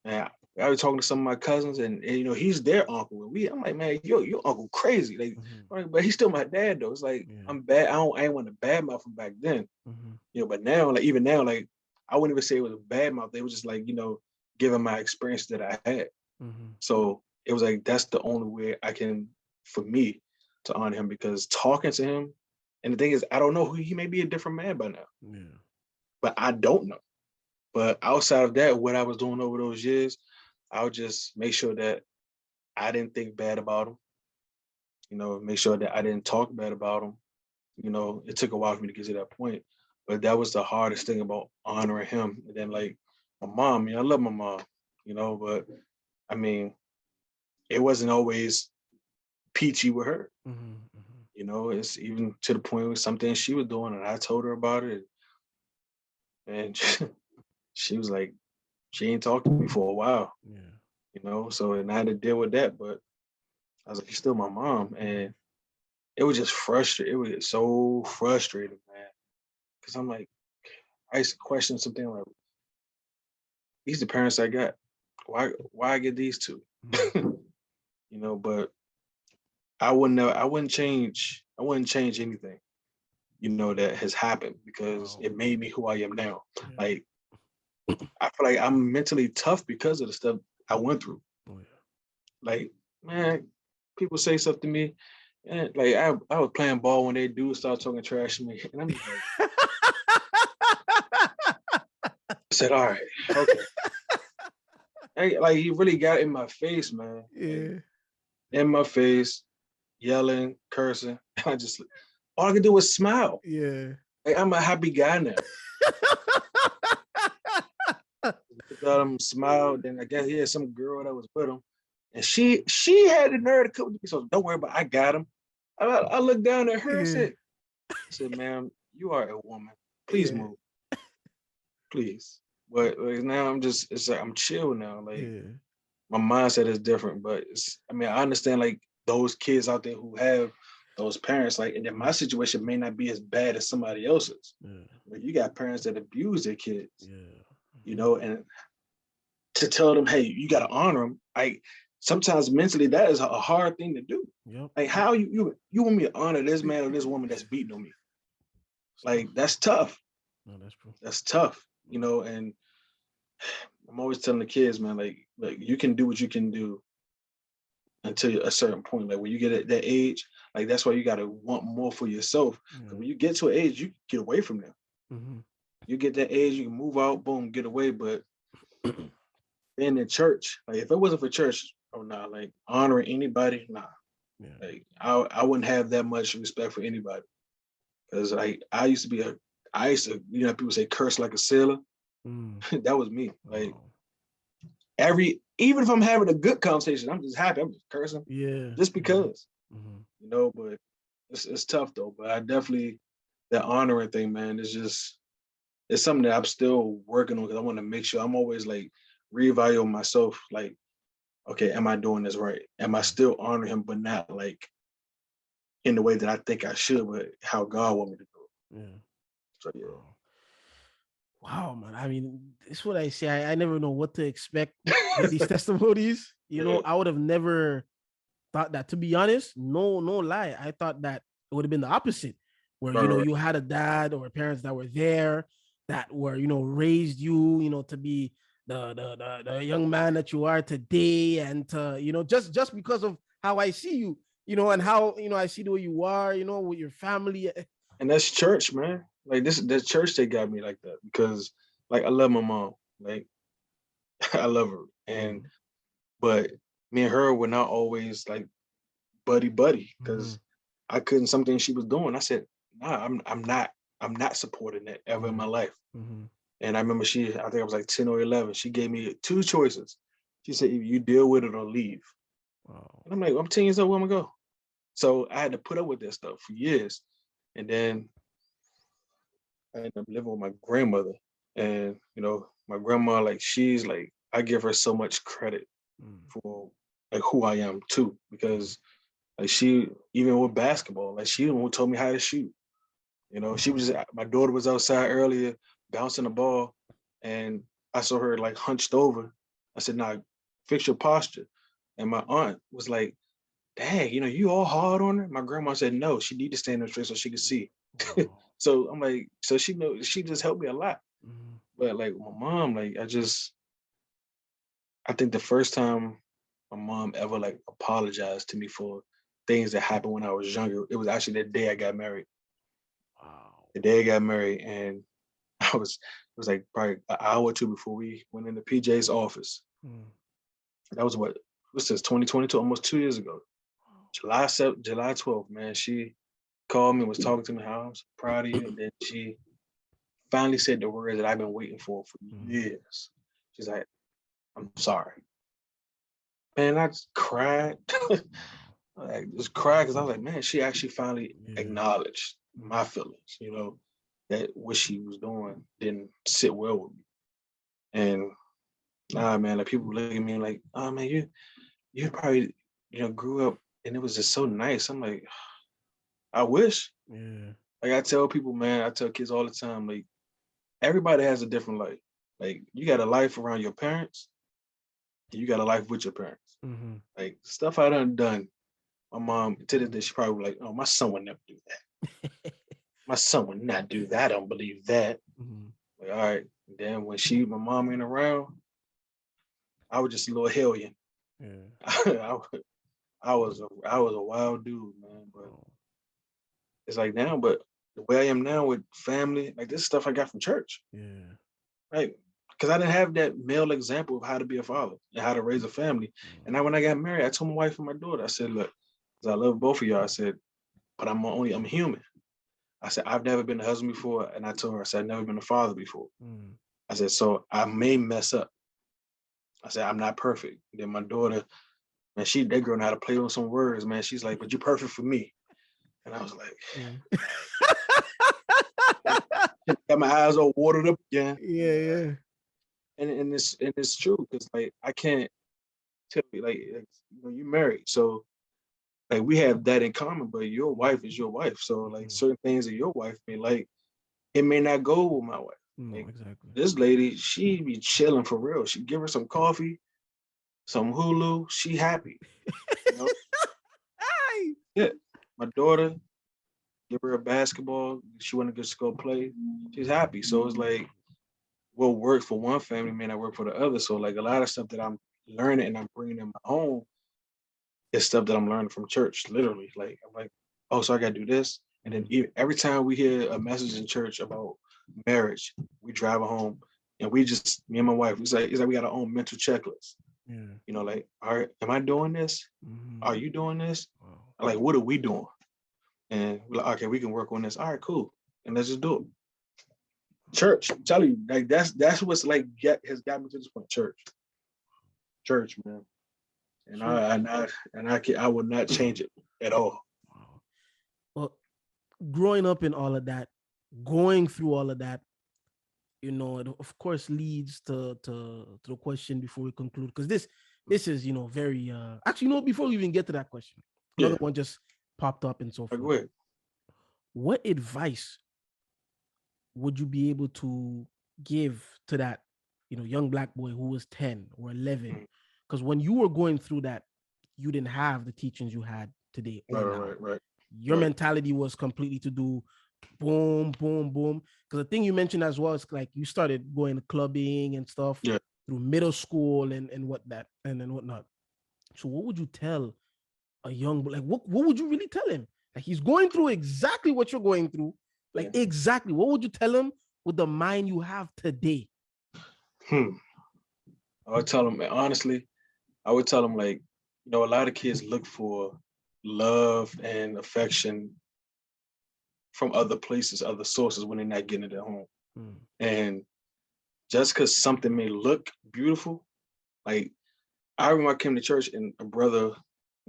man, I was talking to some of my cousins, and he's their uncle, and I'm like, man, your uncle crazy, like, Mhm. but he's still my dad though. It's like Yeah. I'm bad. I ain't want to badmouth him back then, Mhm. but now, like even now, like I wouldn't even say it was a badmouth. It was just like given my experience that I had. Mhm. So it was like that's the only way I can, for me, to honor him because talking to him, and the thing is, I don't know who he may be a different man by now, Yeah. but I don't know. But outside of that, what I was doing over those years, I would just make sure that I didn't think bad about him. Make sure that I didn't talk bad about him. It took a while for me to get to that point, but that was the hardest thing about honoring him. And then like my mom, I love my mom, but I mean, it wasn't always peachy with her. Mhm. Mhm. It's even to the point with something she was doing, and I told her about it, and she was like, she ain't talked to me for a while, Yeah. So and I had to deal with that. But I was like, she's still my mom, and it was just frustrating. It was so frustrating, man, because I'm like, I used to question something like, these the parents I got. Why I get these two? Mhm. But I wouldn't change anything. that has happened because Wow. it made me who I am now. Yeah. Like, I feel like I'm mentally tough because of the stuff I went through. Oh yeah. Like, man, people say stuff to me, and like I was playing ball when they do start talking trash to me, and I'm just like, I said, all right, okay. Like he really got in my face, man. Like Yeah. in my face, yelling, cursing. I just all I could do was smile. Yeah. Like I'm a happy guy now. Looked at him, smiled, then I guess he had some girl that was with him. And she had the nerve to come with me. So don't worry about it, I got him. I looked down at her and Yeah. said, ma'am, you are a woman. Please Yeah. move. Please. But like, now it's like I'm chill now. Like Yeah. my mindset is different. But I understand like those kids out there who have those parents, like, and then my situation may not be as bad as somebody else's. Yeah. But you got parents that abuse their kids, Yeah. and to tell them, hey, you got to honor them. Like sometimes mentally, that is a hard thing to do. Yep. Like how you want me to honor this man or this woman that's beating on me? Like that's tough. No, that's true. That's tough. And I'm always telling the kids, man, like you can do what you can do until a certain point. Like when you get at that age, like that's why you got to want more for yourself. Because when you get to an age, you get away from them. Mm-hmm. You get that age, you can move out, boom, get away. But being in church, like if it wasn't for church, oh nah, like honoring anybody, nah. Yeah. Like I wouldn't have that much respect for anybody. Because like I used to, people say curse like a sailor. Mm. That was me. Like Wow. even if I'm having a good conversation, I'm just happy. I'm just cursing Yeah. just because, Mm-hmm. but it's tough though. But I definitely, that honoring thing, man, it's something that I'm still working on because I want to make sure I'm always like reevaluating myself. Like, okay, am I doing this right? Am I still honoring him, but not like in the way that I think I should, but how God want me to do it. Yeah. So yeah. Wow. Wow, man. I mean, this is what I say. I never know what to expect with these testimonies. Yeah. I would have never thought that. To be honest, no lie. I thought that it would have been the opposite, where Right. you had a dad or parents that were there, that were raised you, to be the young man that you are today, and to just because of how I see you, and how I see the way you are, with your family. And that's church, man. Like this, the church they got me like that because like I love my mom. Like I love her. Mm-hmm. But me and her were not always like buddy Mm-hmm. because I couldn't something she was doing. I said, nah, I'm not supporting that ever in my life. Mm-hmm. And I remember I think I was like 10 or 11. She gave me two choices. She said, either you deal with it or leave. Wow. And I'm like, I'm 10 years old, where am I going to go? So I had to put up with that stuff for years. And then I ended up living with my grandmother. And, my grandma, like, she's like, I give her so much credit Mm. for like who I am too. Because like she, even with basketball, like she the one who told me how to shoot. She was my daughter was outside earlier bouncing the ball and I saw her like hunched over. I said, nah, fix your posture. And my aunt was like, dang, you all hard on her? My grandma said, no, she need to stand up straight so she could see. Wow. So I'm like, so she just helped me a lot. Mm-hmm. But like my mom, like I think the first time my mom ever like apologized to me for things that happened when I was younger, it was actually the day I got married. Wow. The day I got married, and it was like probably an hour or two before we went into PJ's office. Mm. That was what's this, 2022, almost 2 years ago. July 12th, man. She called me and was talking to me how I'm so proud of you. And then she finally said the words that I've been waiting for years. She's like, I'm sorry. Man, I just cried. Wow. I just cried because I was like, man, she actually finally Yeah. acknowledged my feelings, that what she was doing didn't sit well with me. And nah, man, like people look at me like, oh man, you probably, grew up and it was just so nice. I'm like, I wish. Yeah. Like I tell people, man, I tell kids all the time, like everybody has a different life. Like you got a life around your parents, and you got a life with your parents. Mm-hmm. Like stuff I done. My mom to this day, she probably like, oh, my son would never do that. My son would not do that. I don't believe that. Mm-hmm. Like, all right. And then when my mom ain't around, I was just a little hellion. Yeah. I, I was a wild dude, man. But Oh, it's like now, but the way I am now with family, like this is stuff I got from church, yeah. right? Because I didn't have that male example of how to be a father and how to raise a family. And Mm, now when I got married, I told my wife and my daughter, I said, look, 'cause I love both of y'all. I said, but I'm human. I said, I've never been a husband before. And I told her, I said, I've never been a father before. mm. I said, so I may mess up. I said, I'm not perfect. Then my daughter, man, that girl know how to play on some words, man. She's like, but you're perfect for me. And I was like, Yeah. got my eyes all watered up again. Yeah, yeah. And it's true because like I can't tell you like you married, so like we have that in common. But your wife is your wife, so like Mm-hmm. certain things that your wife may like, it may not go with my wife. No, Like exactly. this lady, she be chilling for real. She give her some coffee, some Hulu, she happy. You know, Hey. yeah. My daughter, give her a basketball, she want to just go play, she's happy. So it's like what works for one family may not work for the other. So like a lot of stuff that I'm learning and I'm bringing in my home is stuff that I'm learning from church. Literally, like I'm like, oh, so I got to do this. And then Mm, every time we hear a message in church about marriage, we drive home and we just me and my wife. It's like we got our own mental checklist. yeah. You know, like, all right, am I doing this? Mm-hmm. Are you doing this? Wow. Like, what are we doing? And we're like, okay, we can work on this. All right, cool. And let's just do it. Church, I'm telling you, like that's what's like has got me to this point. Church, man. And So, I would not change it at all. wow. Well, growing up in all of that, going through all of that, it of course leads to the question before we conclude, because this is very actually, before we even get to that question, another Yeah, one just popped up and so like forth. go ahead. What advice would you be able to give to that young black boy who was 10 or 11? Mm, Because when you were going through that, you didn't have the teachings you had today right, or right, now. right, right, Your right. mentality was completely to do boom, boom, boom. Because the thing you mentioned as well is like you started going to clubbing and stuff Yeah. through middle school and what that and then whatnot. So what would you tell a young, like what would you really tell him? Like he's going through exactly what you're going through. Like Yeah. exactly. What would you tell him with the mind you have today? Hmm. I would tell them honestly. I would tell them like, a lot of kids look for love and affection from other places, other sources when they're not getting it at home. Hmm. And just because something may look beautiful, like I remember I came to church and a brother,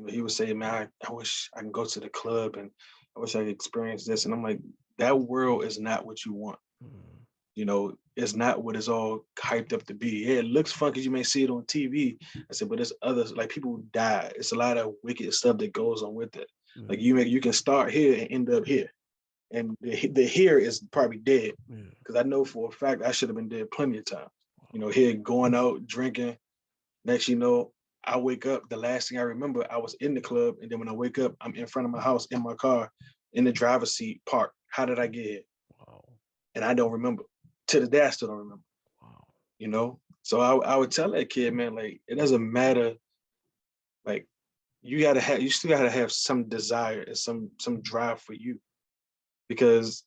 he was saying, "Man, I wish I can go to the club and I wish I could experience this." And I'm like, that world is not what you want. Hmm. It's not what it's all hyped up to be. Yeah, it looks fun because you may see it on TV. I said, but there's others like people who die. It's a lot of wicked stuff that goes on with it. Like Hmm. you can start here and end up here, and the here is probably dead Yeah. because I know for a fact I should have been dead plenty of times. Wow. Here going out drinking. Next, I wake up. The last thing I remember, I was in the club, and then when I wake up, I'm in front of my house in my car, in the driver's seat, parked. How did I get here? Wow. And I don't remember. To the day, I still don't remember. Wow. So I would tell that kid, man, like it doesn't matter. Like you still gotta have some desire and some drive for you because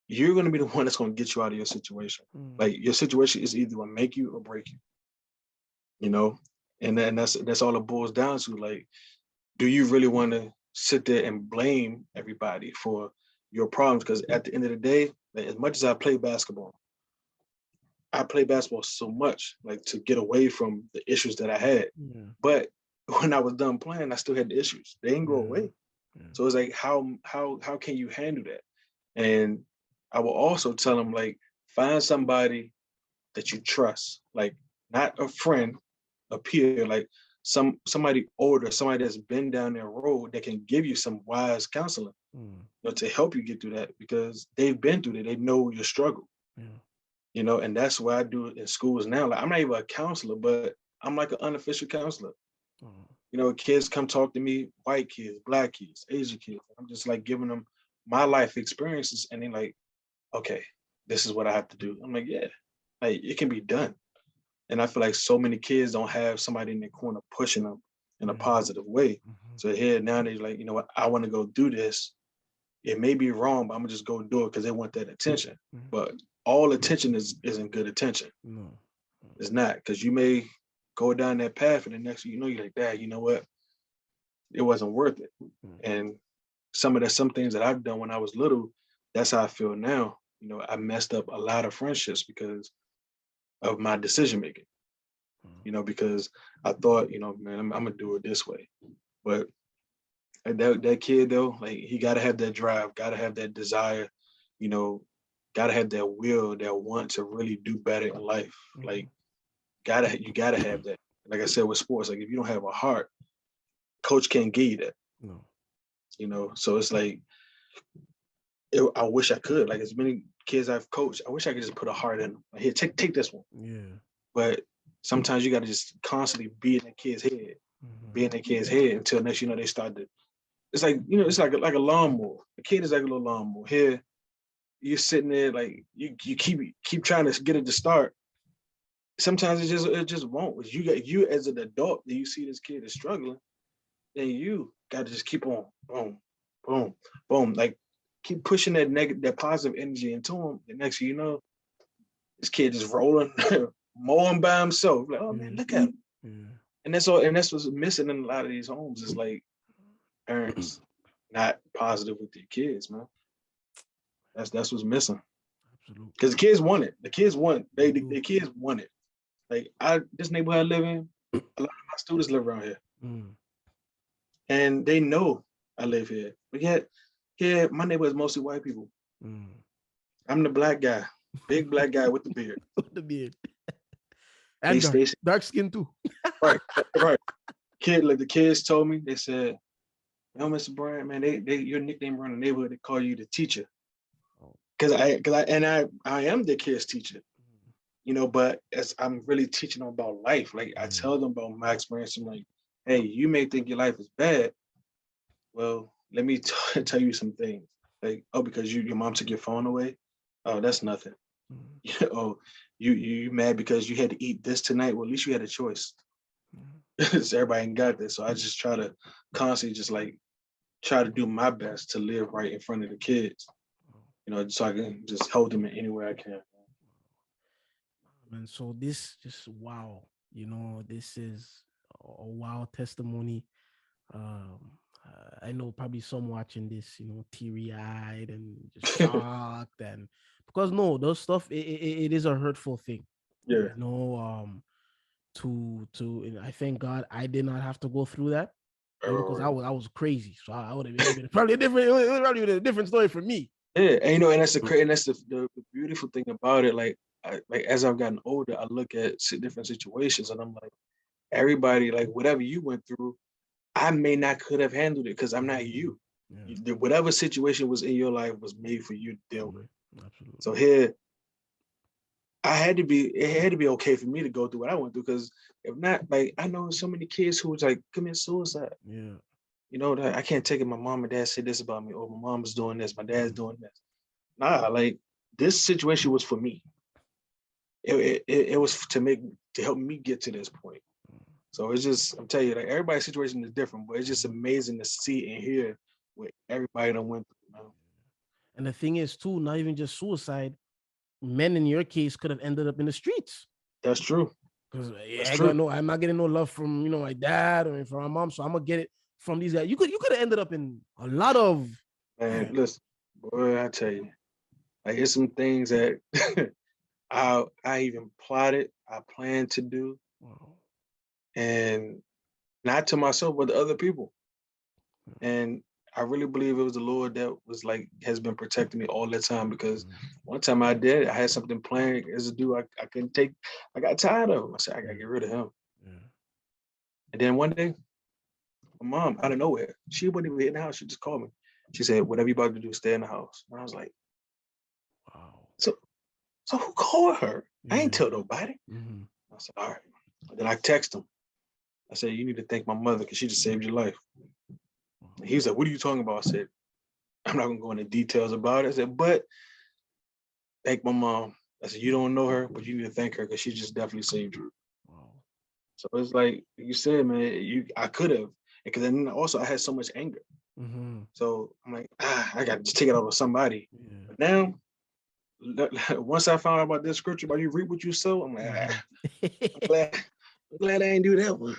you're gonna be the one that's gonna get you out of your situation. Hmm. Like your situation is either gonna make you or break you. You know, and then that's all it boils down to. Like, do you really want to sit there and blame everybody for your problems? Because at the end of the day, like, as much as I play basketball so much, like to get away from the issues that I had. Yeah. But when I was done playing, I still had the issues. They didn't go Yeah. away. Yeah. So it's like, how can you handle that? And I will also tell them like, find somebody that you trust, like not a friend, a peer, like somebody older, somebody that's been down that road that can give you some wise counseling, Hmm. to help you get through that because they've been through it. They know your struggle. Yeah. And that's what I do in schools now. Like I'm not even a counselor, but I'm like an unofficial counselor. Oh. Kids come talk to me, white kids, black kids, Asian kids. I'm just like giving them my life experiences, and they're like, okay, this is what I have to do. I'm like, yeah, like it can be done. And I feel like so many kids don't have somebody in their corner pushing them in a positive way. So here now they're like, you know what, I want to go do this. It may be wrong, but I'm gonna just go do it because they want that attention. But all attention isn't good attention. No. It's not, because you may go down that path and the next thing you know, you're like, Dad, you know what? It wasn't worth it. And some things that I've done when I was little, that's how I feel now. You know, I messed up a lot of friendships because of my decision making. You know, because I thought, you know, man, I'm gonna do it this way. But that kid though, like he gotta have that drive, gotta have that desire, you know, gotta have that will, that want to really do better in life. Like you gotta have that. Like I said with sports, like if you don't have a heart, coach can't give you that. No. You know, so it's like I wish I could. Like as many kids I've coached, I wish I could just put a heart in them. Like, here, take this one. Yeah. But sometimes you got to just constantly be in the kid's head, be in the kid's head until next you know they start to. It's like, you know, it's like a lawnmower. The kid is like a little lawnmower. Here, you're sitting there like you keep trying to get it to start. Sometimes it just won't. It's you as an adult that you see this kid is struggling, then you got to just keep on, boom, boom, boom, like keep pushing that positive energy into him. The next thing you know, this kid just rolling, mowing by himself. Like, oh man, look at him. And that's all. And that's what's missing in a lot of these homes is like parents not positive with their kids, man. That's what's missing. Absolutely. Because the kids want it. The kids want the kids want it. Like this neighborhood I live in, a lot of my students live around here. And they know I live here. But yet, here, my neighborhood is mostly white people. I'm the black guy, big black guy with the beard. With the beard. And dark skin too. Right. Like the kids told me, they said, "No, Mr. Bryant, man, they your nickname around the neighborhood, they call you the teacher." Because I am the kids' teacher, you know, but as I'm really teaching them about life, like I tell them about my experience. I'm like, hey, you may think your life is bad. Well, let me tell you some things. Like, oh, because your mom took your phone away. Oh, that's nothing. Oh, you mad because you had to eat this tonight? Well, at least you had a choice. So everybody ain't got this. So I just try to constantly just like try to do my best to live right in front of the kids. You know, so I can just hold them in any way I can. And so this just wow, you know, this is a wow testimony. I know probably some watching this, you know, teary-eyed and just shocked, and because no, those stuff it is a hurtful thing. Yeah. You know, and I thank God I did not have to go through that. You know, because I was crazy, so I would have been probably a different story for me. Yeah, and you know, and that's the beautiful thing about it. Like, like as I've gotten older, I look at different situations, and I'm like, everybody, like whatever you went through, I may not could have handled it because I'm not you. Whatever situation was in your life was made for you to deal with. Absolutely. So here, it had to be okay for me to go through what I went through, because if not, like I know so many kids who was like commit suicide. Yeah. You know, I can't take it. My mom and dad said this about me, or my mom is doing this, my dad's doing this. Nah, like this situation was for me. It was to help me get to this point. So it's just, I'm telling you, like everybody's situation is different, but it's just amazing to see and hear what everybody done went through. You know? And the thing is, too, not even just suicide. Men in your case could have ended up in the streets. That's true. Because I'm not getting no love from my dad or from my mom, so I'm gonna get it from these guys. You could have ended up in a lot of. Man, listen, boy, I tell you, like it's some things that I even plotted, I planned to do, and not to myself, but to other people. And I really believe it was the Lord that was like has been protecting me all the time, because one time I had something planned as a dude I couldn't take. I got tired of him. I said I gotta get rid of him. And then one day, my mom out of nowhere, she wasn't even in the house. She just called me. She said, "Whatever you about to do, stay in the house." And I was like, "Wow." So who called her? I ain't tell nobody. I said, "All right." And then I text him. I said, "You need to thank my mother because she just saved your life." And he was like, "What are you talking about?" I said, I'm not gonna go into details about it. I said, but thank my mom. I said, you don't know her, but you need to thank her because she just definitely saved you. Wow. So it's like you said, man, I could have. Because then also I had so much anger. Mm-hmm. So I'm like, I got to take it out on somebody. Yeah. But now, once I found out about this scripture about you reap what you sow, I'm like, I'm Mm-hmm. glad, I'm glad I ain't do that one.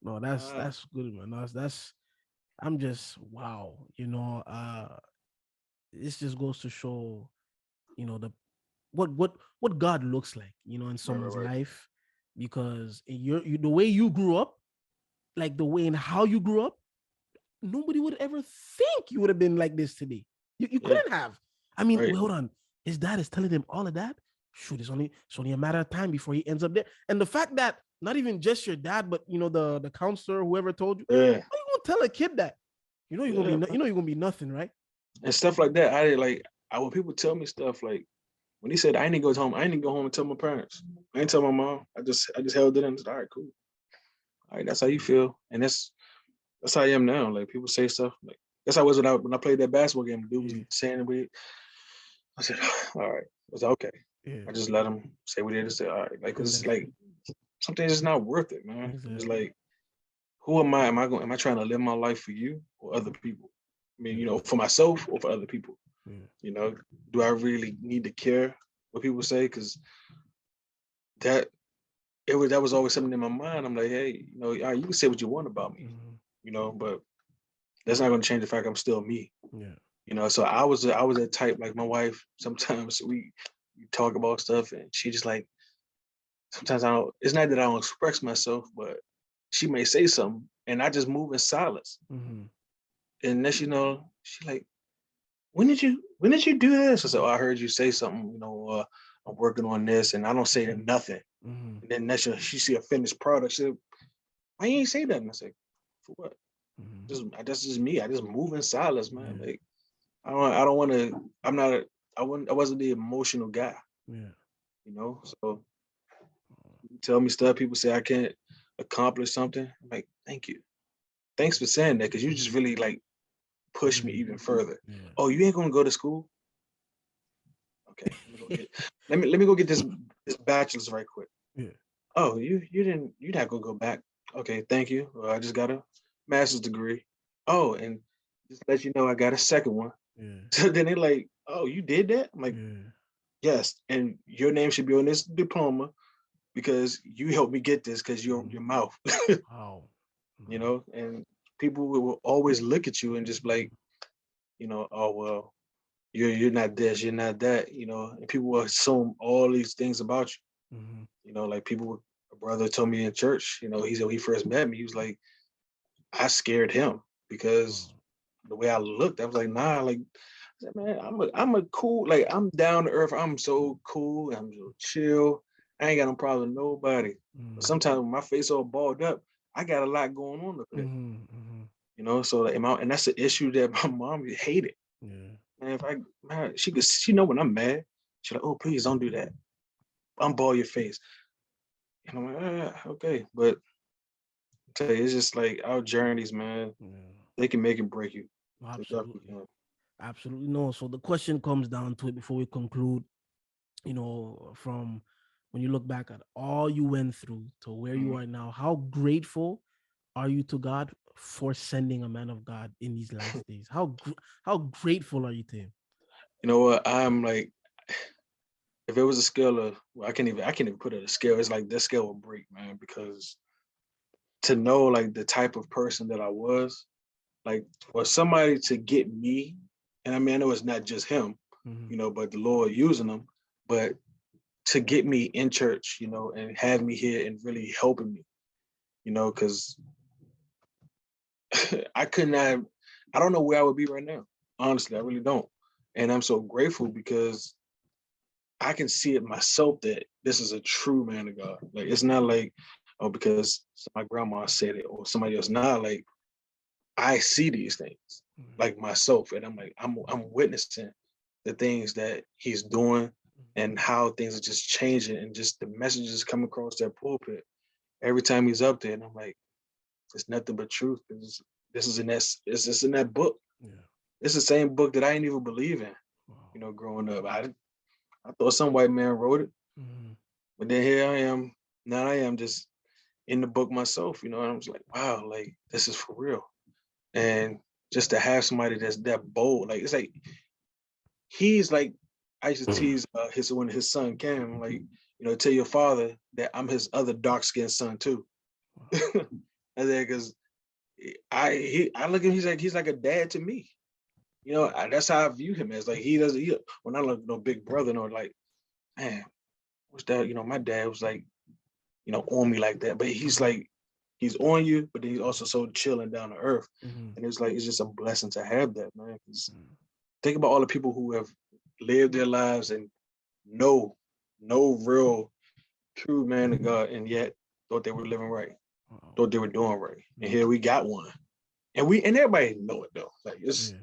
No, that's good, man. That's I'm just wow. This just goes to show, the what God looks like, in Right, right, someone's right. life, because the way you grew up, like the way and how you grew up, nobody would ever think you would have been like this today. You Yeah, couldn't have. I mean, right. wait, hold on. His dad is telling him all of that. Shoot, it's only a matter of time before he ends up there. And the fact that not even just your dad, but the counselor, whoever told you, Yeah, how you gonna tell a kid that? yeah, bro. You're gonna be nothing, right? And stuff like that. When people tell me stuff like when he said I didn't go home, I didn't go home and tell my parents. I didn't tell my mom. I just held it in and said, all right, cool. All right, that's how you feel. And that's how I am now. Like people say stuff like that's how I was when I played that basketball game. The dude was Yeah, saying it. I said, all right. I was like, okay. yeah, I just let him say what he had to say. All right. Like, 'cause it's like exactly, something is not worth it, man. It's exactly. like, who am I? Am I trying to live my life for you or other people? I mean, Yeah, for myself or for other people? yeah, You know, do I really need to care what people say? Because that that was always something in my mind. I'm like, hey, all right, you can say what you want about me, mm-hmm, but that's not going to change the fact I'm still me. yeah, So I was that type. Like my wife, sometimes we talk about stuff, and she just like sometimes I don't. It's not that I don't express myself, but she may say something, and I just move in silence. mm-hmm, And then she like, when did you do this? I said, oh, I heard you say something. I'm working on this, and I don't say nothing. mm-hmm, And then she see a finished product. She said, why you ain't say that? And I said, for what? mm-hmm, That's just me. I just move in silence, man. yeah, Like I don't want to. I'm not. I wasn't the emotional guy. yeah, So you tell me stuff. People say I can't accomplish something. I'm like, thank you. Thanks for saying that because you just mm-hmm, really like push me mm-hmm, even further. yeah, Oh, you ain't gonna go to school? Okay, let me go get this bachelor's right quick. yeah, Oh, you're not gonna go back. Okay, thank you. Well, I just got a master's degree. Oh, and just let you know I got a second one. yeah, So then they're like, oh, you did that? I'm like, yeah, yes, and your name should be on this diploma because you helped me get this because your mm-hmm. mouth, Wow. Wow. and people will always look at you and just like, oh well, you're not this, you're not that, and people will assume all these things about you. Mm-hmm. Like a brother told me in church, he said when he first met me, he was like, I scared him because Wow. the way I looked, I was like, nah, like, I said, man, I'm a cool, like, I'm down to earth. I'm so cool. I'm so chill. I ain't got no problem with nobody. But Mm-hmm. sometimes when my face all balled up, I got a lot going on up there, Mm-hmm. Mm-hmm. so like, and that's the issue that my mom hated. Yeah. And if man, she know when I'm mad. She's like, oh, please don't do that. Unball your face. And I'm like, okay. But I tell you, it's just like our journeys, man. Yeah. They can make and break you. They definitely Absolutely. can. Absolutely no. So the question comes down to it before we conclude, from when you look back at all you went through to where you Mhm. are now, how grateful are you to God for sending a man of God in these last days? How grateful are you to him? You know what? I'm like, if it was a scale of, well, I can't even put it a scale. It's like this scale will break, man, because to know like the type of person that I was, like for somebody to get me, and I mean, I know it's not just him, Mm-hmm. but the Lord using him, but to get me in church, and have me here and really helping me, because I could not, I don't know where I would be right now. Honestly, I really don't. And I'm so grateful because I can see it myself that this is a true man of God. Like it's not like, oh, because my grandma said it or somebody else. Not like I see these things Mm-hmm. like myself, and I'm like I'm witnessing the things that he's doing and how things are just changing and just the messages come across that pulpit every time he's up there, and I'm like, it's nothing but truth. this is in that, it's just in that book. Yeah. It's the same book that I didn't even believe in, Wow. growing up. I thought some white man wrote it, Mm-hmm. but then here I am. Now I am just in the book myself, and I was like, wow, like this is for real. And just to have somebody that's that bold, like it's like he's like, I used to tease when his son came, like, tell your father that I'm his other dark skinned son too. And then because I look at him, he's like a dad to me. That's how I view him as. Like when I look no big brother, or like, man, what's that? My dad was like, on me like that. But he's like, he's on you, but then he's also so chill and down to earth. Mm-hmm. And it's like, it's just a blessing to have that, man. 'Cause think about all the people who have lived their lives and know no real true man of God, and yet thought they were living right, Wow. thought they were doing right. And here we got one. And everybody know it though. Like it's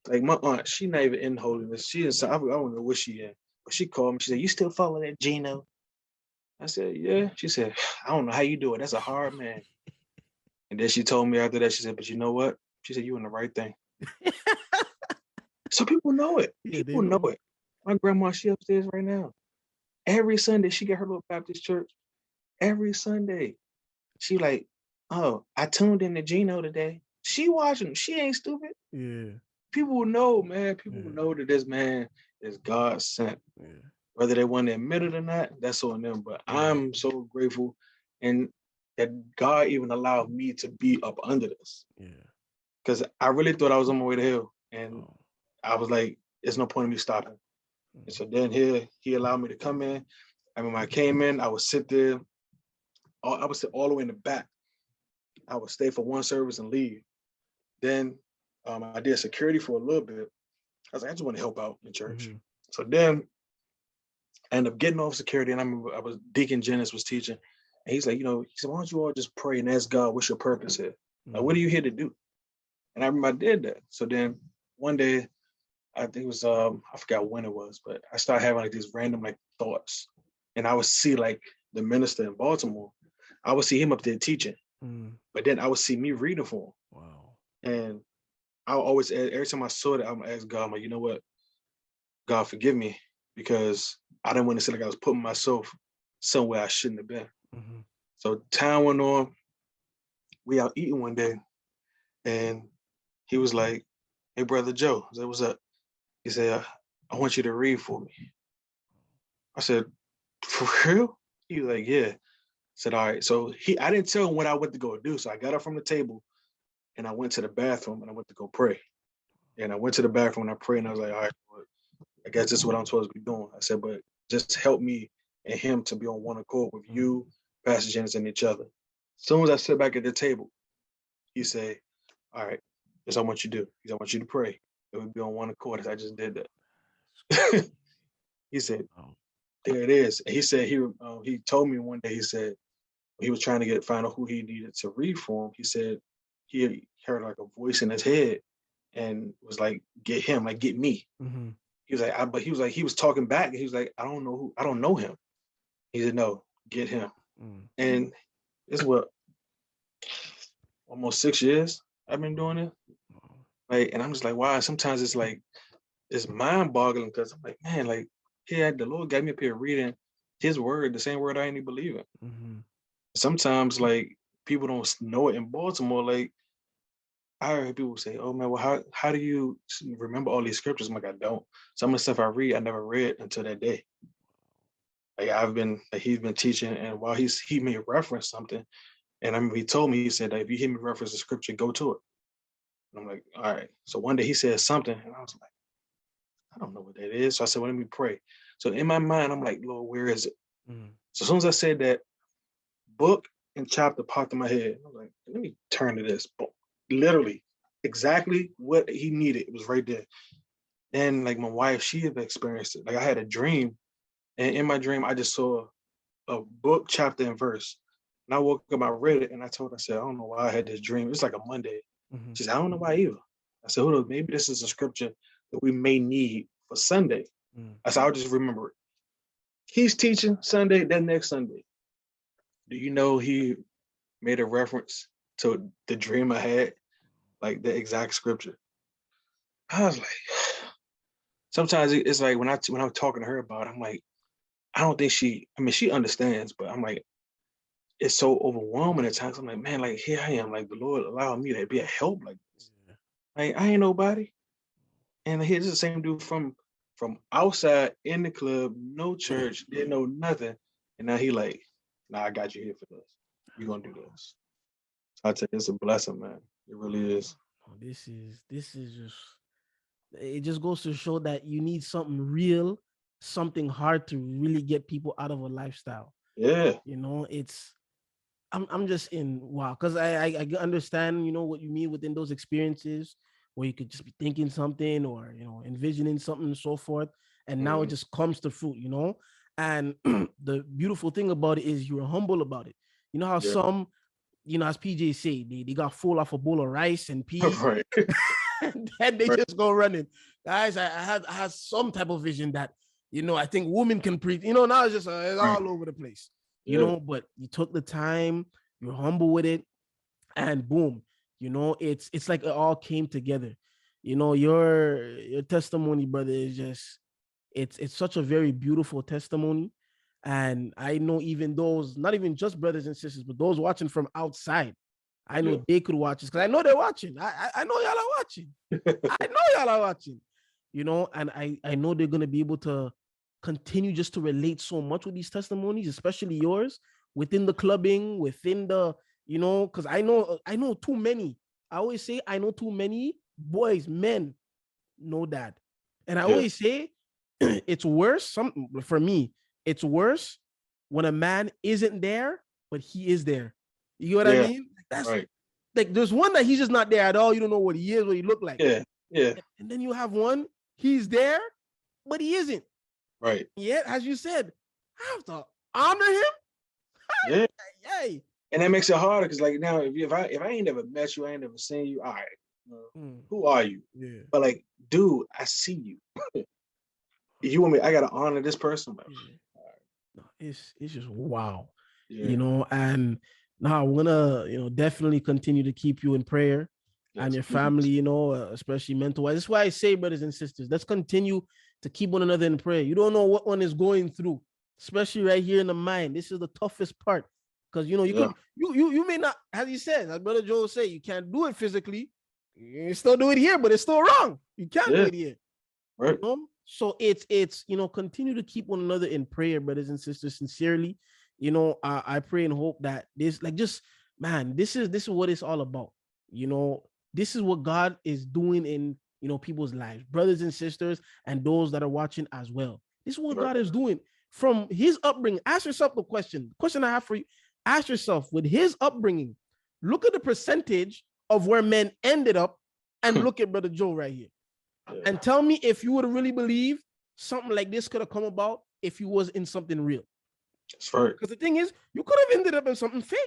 like my aunt, she not even in holiness. She is, I don't know what she in. But she called me, she said, "You still follow that Gino?" I said, "Yeah." She said, "I don't know how you do it. That's a hard man." And then she told me after that, she said, "But you know what?" She said, "You in the right thing." So people know it. Yeah, they People know know. it. My grandma, she upstairs right now. Every Sunday, she get her little Baptist church. Every Sunday. She like, "Oh, I tuned in to Gino today." She watching. She ain't stupid. Yeah. People will know, man. People will Yeah. know that this man is God sent. Yeah. Whether they want to admit it or not, that's on them. But I'm so grateful, and that God even allowed me to be up under this. Yeah. Because I really thought I was on my way to hell. And Oh. I was like, there's no point in me stopping. And so then here, he allowed me to come in. I mean, when I came in, I would sit there. I would sit all the way in the back. I would stay for one service and leave. Then I did security for a little bit. I was like, I just want to help out in church. Mm-hmm. So then I ended up getting off security, and I remember Deacon Jennings was teaching, and he's like, he said, "Why don't you all just pray and ask God, what's your purpose here? Like, what are you here to do?" And I remember I did that. So then one day, I think it was I forgot when it was, but I started having like these random like thoughts, and I would see like the minister in Baltimore. I would see him up there teaching, but then I would see me reading for him. Wow. And I would always, every time I saw that, I'm gonna ask God, I'm like, you know what, God forgive me, because I didn't want to say like I was putting myself somewhere I shouldn't have been. Mm-hmm. So time went on. We out eating one day, and he was like, "Hey, brother Joe," I said, "What's up?" He said, "I want you to read for me." I said, "For real?" He was like, "Yeah." I said, "All right." So I didn't tell him what I went to go do. So I got up from the table and I went to the bathroom and I went to go pray. And I went to the bathroom and I prayed, and I was like, "All right, well, I guess this is what I'm supposed to be doing." I said, "But just help me and him to be on one accord with you, Pastor Jennings, and each other." As soon as I sit back at the table, he said, "All right, this is what I want you to do. I want you to pray. It would be on one accord." I just did that. He said, "There it is." And he said he told me one day. He said he was trying to find out who he needed to read for him. He said he heard like a voice in his head and was like, "Get him, like get me." Mm-hmm. He was like, but he was like, he was talking back. And he was like, "I don't know I don't know him." He said, "No, get him." And it's what, almost 6 years I've been doing it. Like, and I'm just like, wow. Sometimes it's like, it's mind boggling, because I'm like, man, like, yeah, the Lord got me up here reading his word, the same word I ain't even believe in. Mm-hmm. Sometimes like people don't know it in Baltimore. Like I heard people say, "Oh man, well, how do you remember all these scriptures?" I'm like, I don't. Some of the stuff I read, I never read until that day. Like he's been teaching, and while he may reference something, and I mean, he told me, he said that if you hear me reference the scripture, go to it. And I'm like, all right. So one day he said something, and I was like, I don't know what that is. So I said, well, let me pray. So in my mind, I'm like, Lord, where is it? So as soon as I said that, book and chapter popped in my head. I was like, let me turn to this. Boom. Literally, exactly what he needed. It was right there. Then, like my wife, she had experienced it. Like I had a dream, and in my dream, I just saw a book, chapter, and verse. And I woke up, I read it, and I told her, I said, I don't know why I had this dream. It's like a Monday. She said, I don't know why either. I said, hold on, maybe this is a scripture that we may need for Sunday. I said, I'll just remember it. He's teaching Sunday, then next Sunday. Do you know he made a reference to the dream I had? like the exact scripture. I was like, sometimes it's like when I'm talking to her about it, I'm like, I don't think she understands, but I'm like, it's so overwhelming at times. I'm like, man, like here I am, like the Lord allowed me to be a help like this. Like I ain't nobody. And here's the same dude from outside in the club, no church, didn't know nothing. And now he like, nah, I got you here for this. We're gonna do this. So I tell you, it's a blessing, man. It really is. This is just, it just goes to show that you need something real, something hard to really get people out of a lifestyle. Yeah. It's I'm just in wow, because I understand what you mean within those experiences where you could just be thinking something or envisioning something and so forth, and now it Mhm. just comes to fruit. And the beautiful thing about it is you're humble about it. You know how Yeah. some, as PJ say, they got full off a bowl of rice and peas, Right. and then they Right. just go running. Guys, I had some type of vision that I think women can preach. Now it's just it's Right. all over the place. Yeah. But you took the time, you're humble with it, and boom, it's like it all came together. Your testimony, brother, is just it's such a very beautiful testimony. And I know even those, not even just brothers and sisters, but those watching from outside, I Yeah. know they could watch this because I know they're watching. I know y'all are watching. I know y'all are watching. And I know they're gonna be able to continue just to relate so much with these testimonies, especially yours, within the clubbing, within the, because I know too many. I always say I know too many boys, men know that. And I Yeah. always say it's worse. For me, it's worse when a man isn't there, but he is there. You know what I Yeah. mean? That's Right. like there's one that he's just not there at all. You don't know what he is, what he look like. Yeah. Yeah. And then you have one, he's there, but he isn't. Right. Yet, as you said, I have to honor him. Yeah. Yay. And that makes it harder because like now if I ain't never met you, I ain't never seen you, all right, who are you? Yeah. But like, dude, I see you. You want me, I gotta honor this person. Like, Yeah. No, it's just wow. yeah. And now I'm gonna, definitely continue to keep you in prayer and Yes, your please. family, especially mental wise. That's why I say, brothers and sisters, let's continue to keep one another in prayer. You don't know what one is going through, especially right here in the mind. This is the toughest part. Because you Yeah. could you may not, as you said, as Brother Joel say, you can't do it physically. You still do it here, but it's still wrong. You can't do Yeah. it here. Right. So it's continue to keep one another in prayer, brothers and sisters, sincerely. I pray and hope that this, like, just, man, this is what it's all about. you know this is what God is doing in people's lives, brothers and sisters, and those that are watching as well. This is what Right. God is doing from his upbringing. Ask yourself the question I have for you. Ask yourself, with his upbringing, look at the percentage of where men ended up, and look at Brother Joe right here, Yeah. and tell me if you would really believe something like this could have come about if you was in something real. That's right. Because the thing is, you could have ended up in something fake,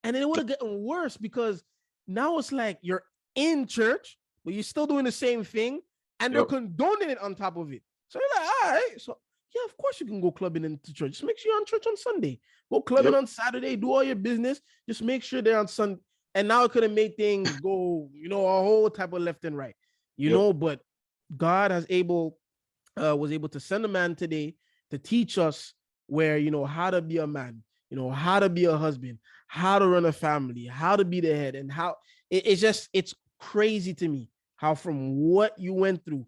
and it would have gotten worse, because now it's like you're in church, but you're still doing the same thing, and they're Yep. condoning it on top of it. So you're like, all right, so yeah, of course you can go clubbing into church. Just make sure you're on church on Sunday. Go clubbing Yep. on Saturday. Do all your business. Just make sure they're on Sunday. And now it could have made things go, a whole type of left and right. Yep. But God was able to send a man today to teach us where how to be a man, how to be a husband, how to run a family, how to be the head, and how it's crazy to me how from what you went through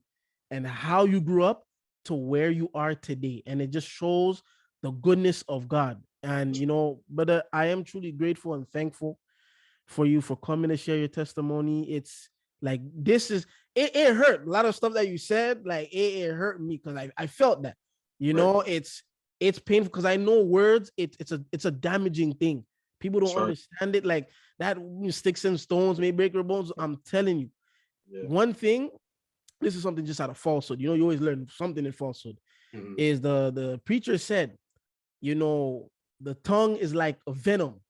and how you grew up to where you are today, and it just shows the goodness of God. And but I am truly grateful and thankful for you for coming to share your testimony. It's like, this is it hurt a lot of stuff that you said, like it hurt me because I felt that Right. it's painful, because I know words, it's a damaging thing. People don't That's right. understand it, like that sticks and stones may break your bones. I'm telling you, Yeah. one thing, this is something just out of falsehood. You always learn something in falsehood. Mhm. Is the preacher said, the tongue is like a venom.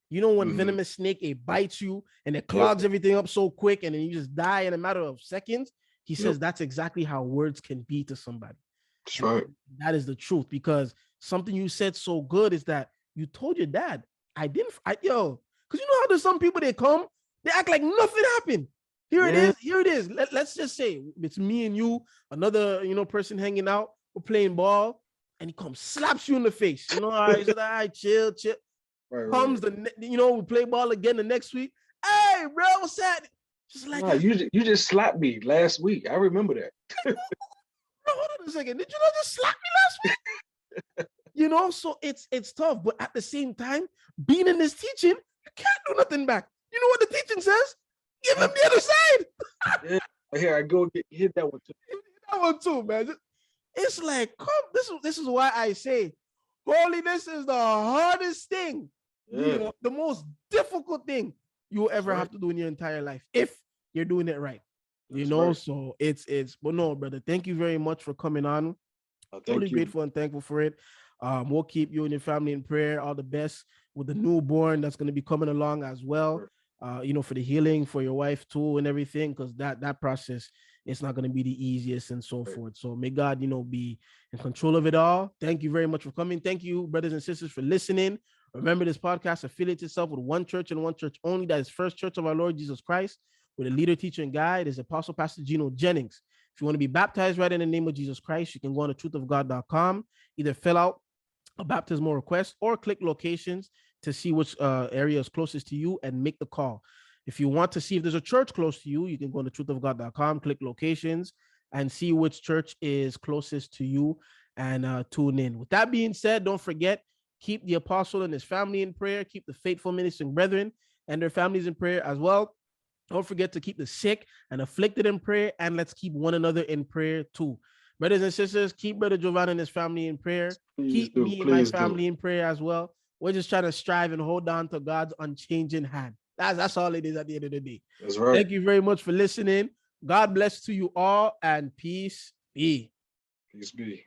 When Mhm. venomous snake, it bites you and it Yep. clogs everything up so quick, and then you just die in a matter of seconds. He Yep. says that's exactly how words can be to somebody. That's And right. that is the truth, because something you said so good is that you told your dad, I didn't, because you know how there's some people, they come, They act like nothing happened. Here it Yeah. is. Here it is. Let's just say it's me and you, another person hanging out. We're playing ball, and he comes, slaps you in the face. All right, so all right, chill. Comes we play ball again the next week. Hey, bro, what's that? Just like, Nah, you just slapped me last week. I remember that. bro, hold on a second. Did you not just slap me last week? So it's tough. But at the same time, being in this teaching, you can't do nothing back. You know what the teaching says? Give him the other side. Yeah. Here I go, hit that one too. That one too, man. It's like, this is why I say holiness is the hardest thing, the most difficult thing you'll ever have to do in your entire life if you're doing it right. Right. So but no, brother, thank you very much for coming on. Totally grateful and thankful for it. We'll keep you and your family in prayer. All the best with the newborn that's going to be coming along as well. For the healing for your wife too and everything, because that process, it's not going to be the easiest and so forth. So may God, be in control of it all. Thank you very much for coming. Thank you, brothers and sisters, for listening. Remember, this podcast affiliates itself with one church and one church only. That is First Church of our Lord Jesus Christ, with a leader, teacher, and guide is Apostle Pastor Gino Jennings. If you want to be baptized right in the name of Jesus Christ, you can go on to truthofgod.com, either fill out a baptismal request or click locations to see which area is closest to you and make the call. If you want to see if there's a church close to you, you can go to truthofgod.com, click locations, and see which church is closest to you and tune in. With that being said, don't forget, keep the apostle and his family in prayer. Keep the faithful ministering brethren and their families in prayer as well. Don't forget to keep the sick and afflicted in prayer, and let's keep one another in prayer too. Brothers and sisters, keep Brother Jovan and his family in prayer. Keep me and my family in prayer as well. We're just trying to strive and hold on to God's unchanging hand. That's all it is at the end of the day. That's right. Thank you very much for listening. God bless to you all, and peace be. Peace be.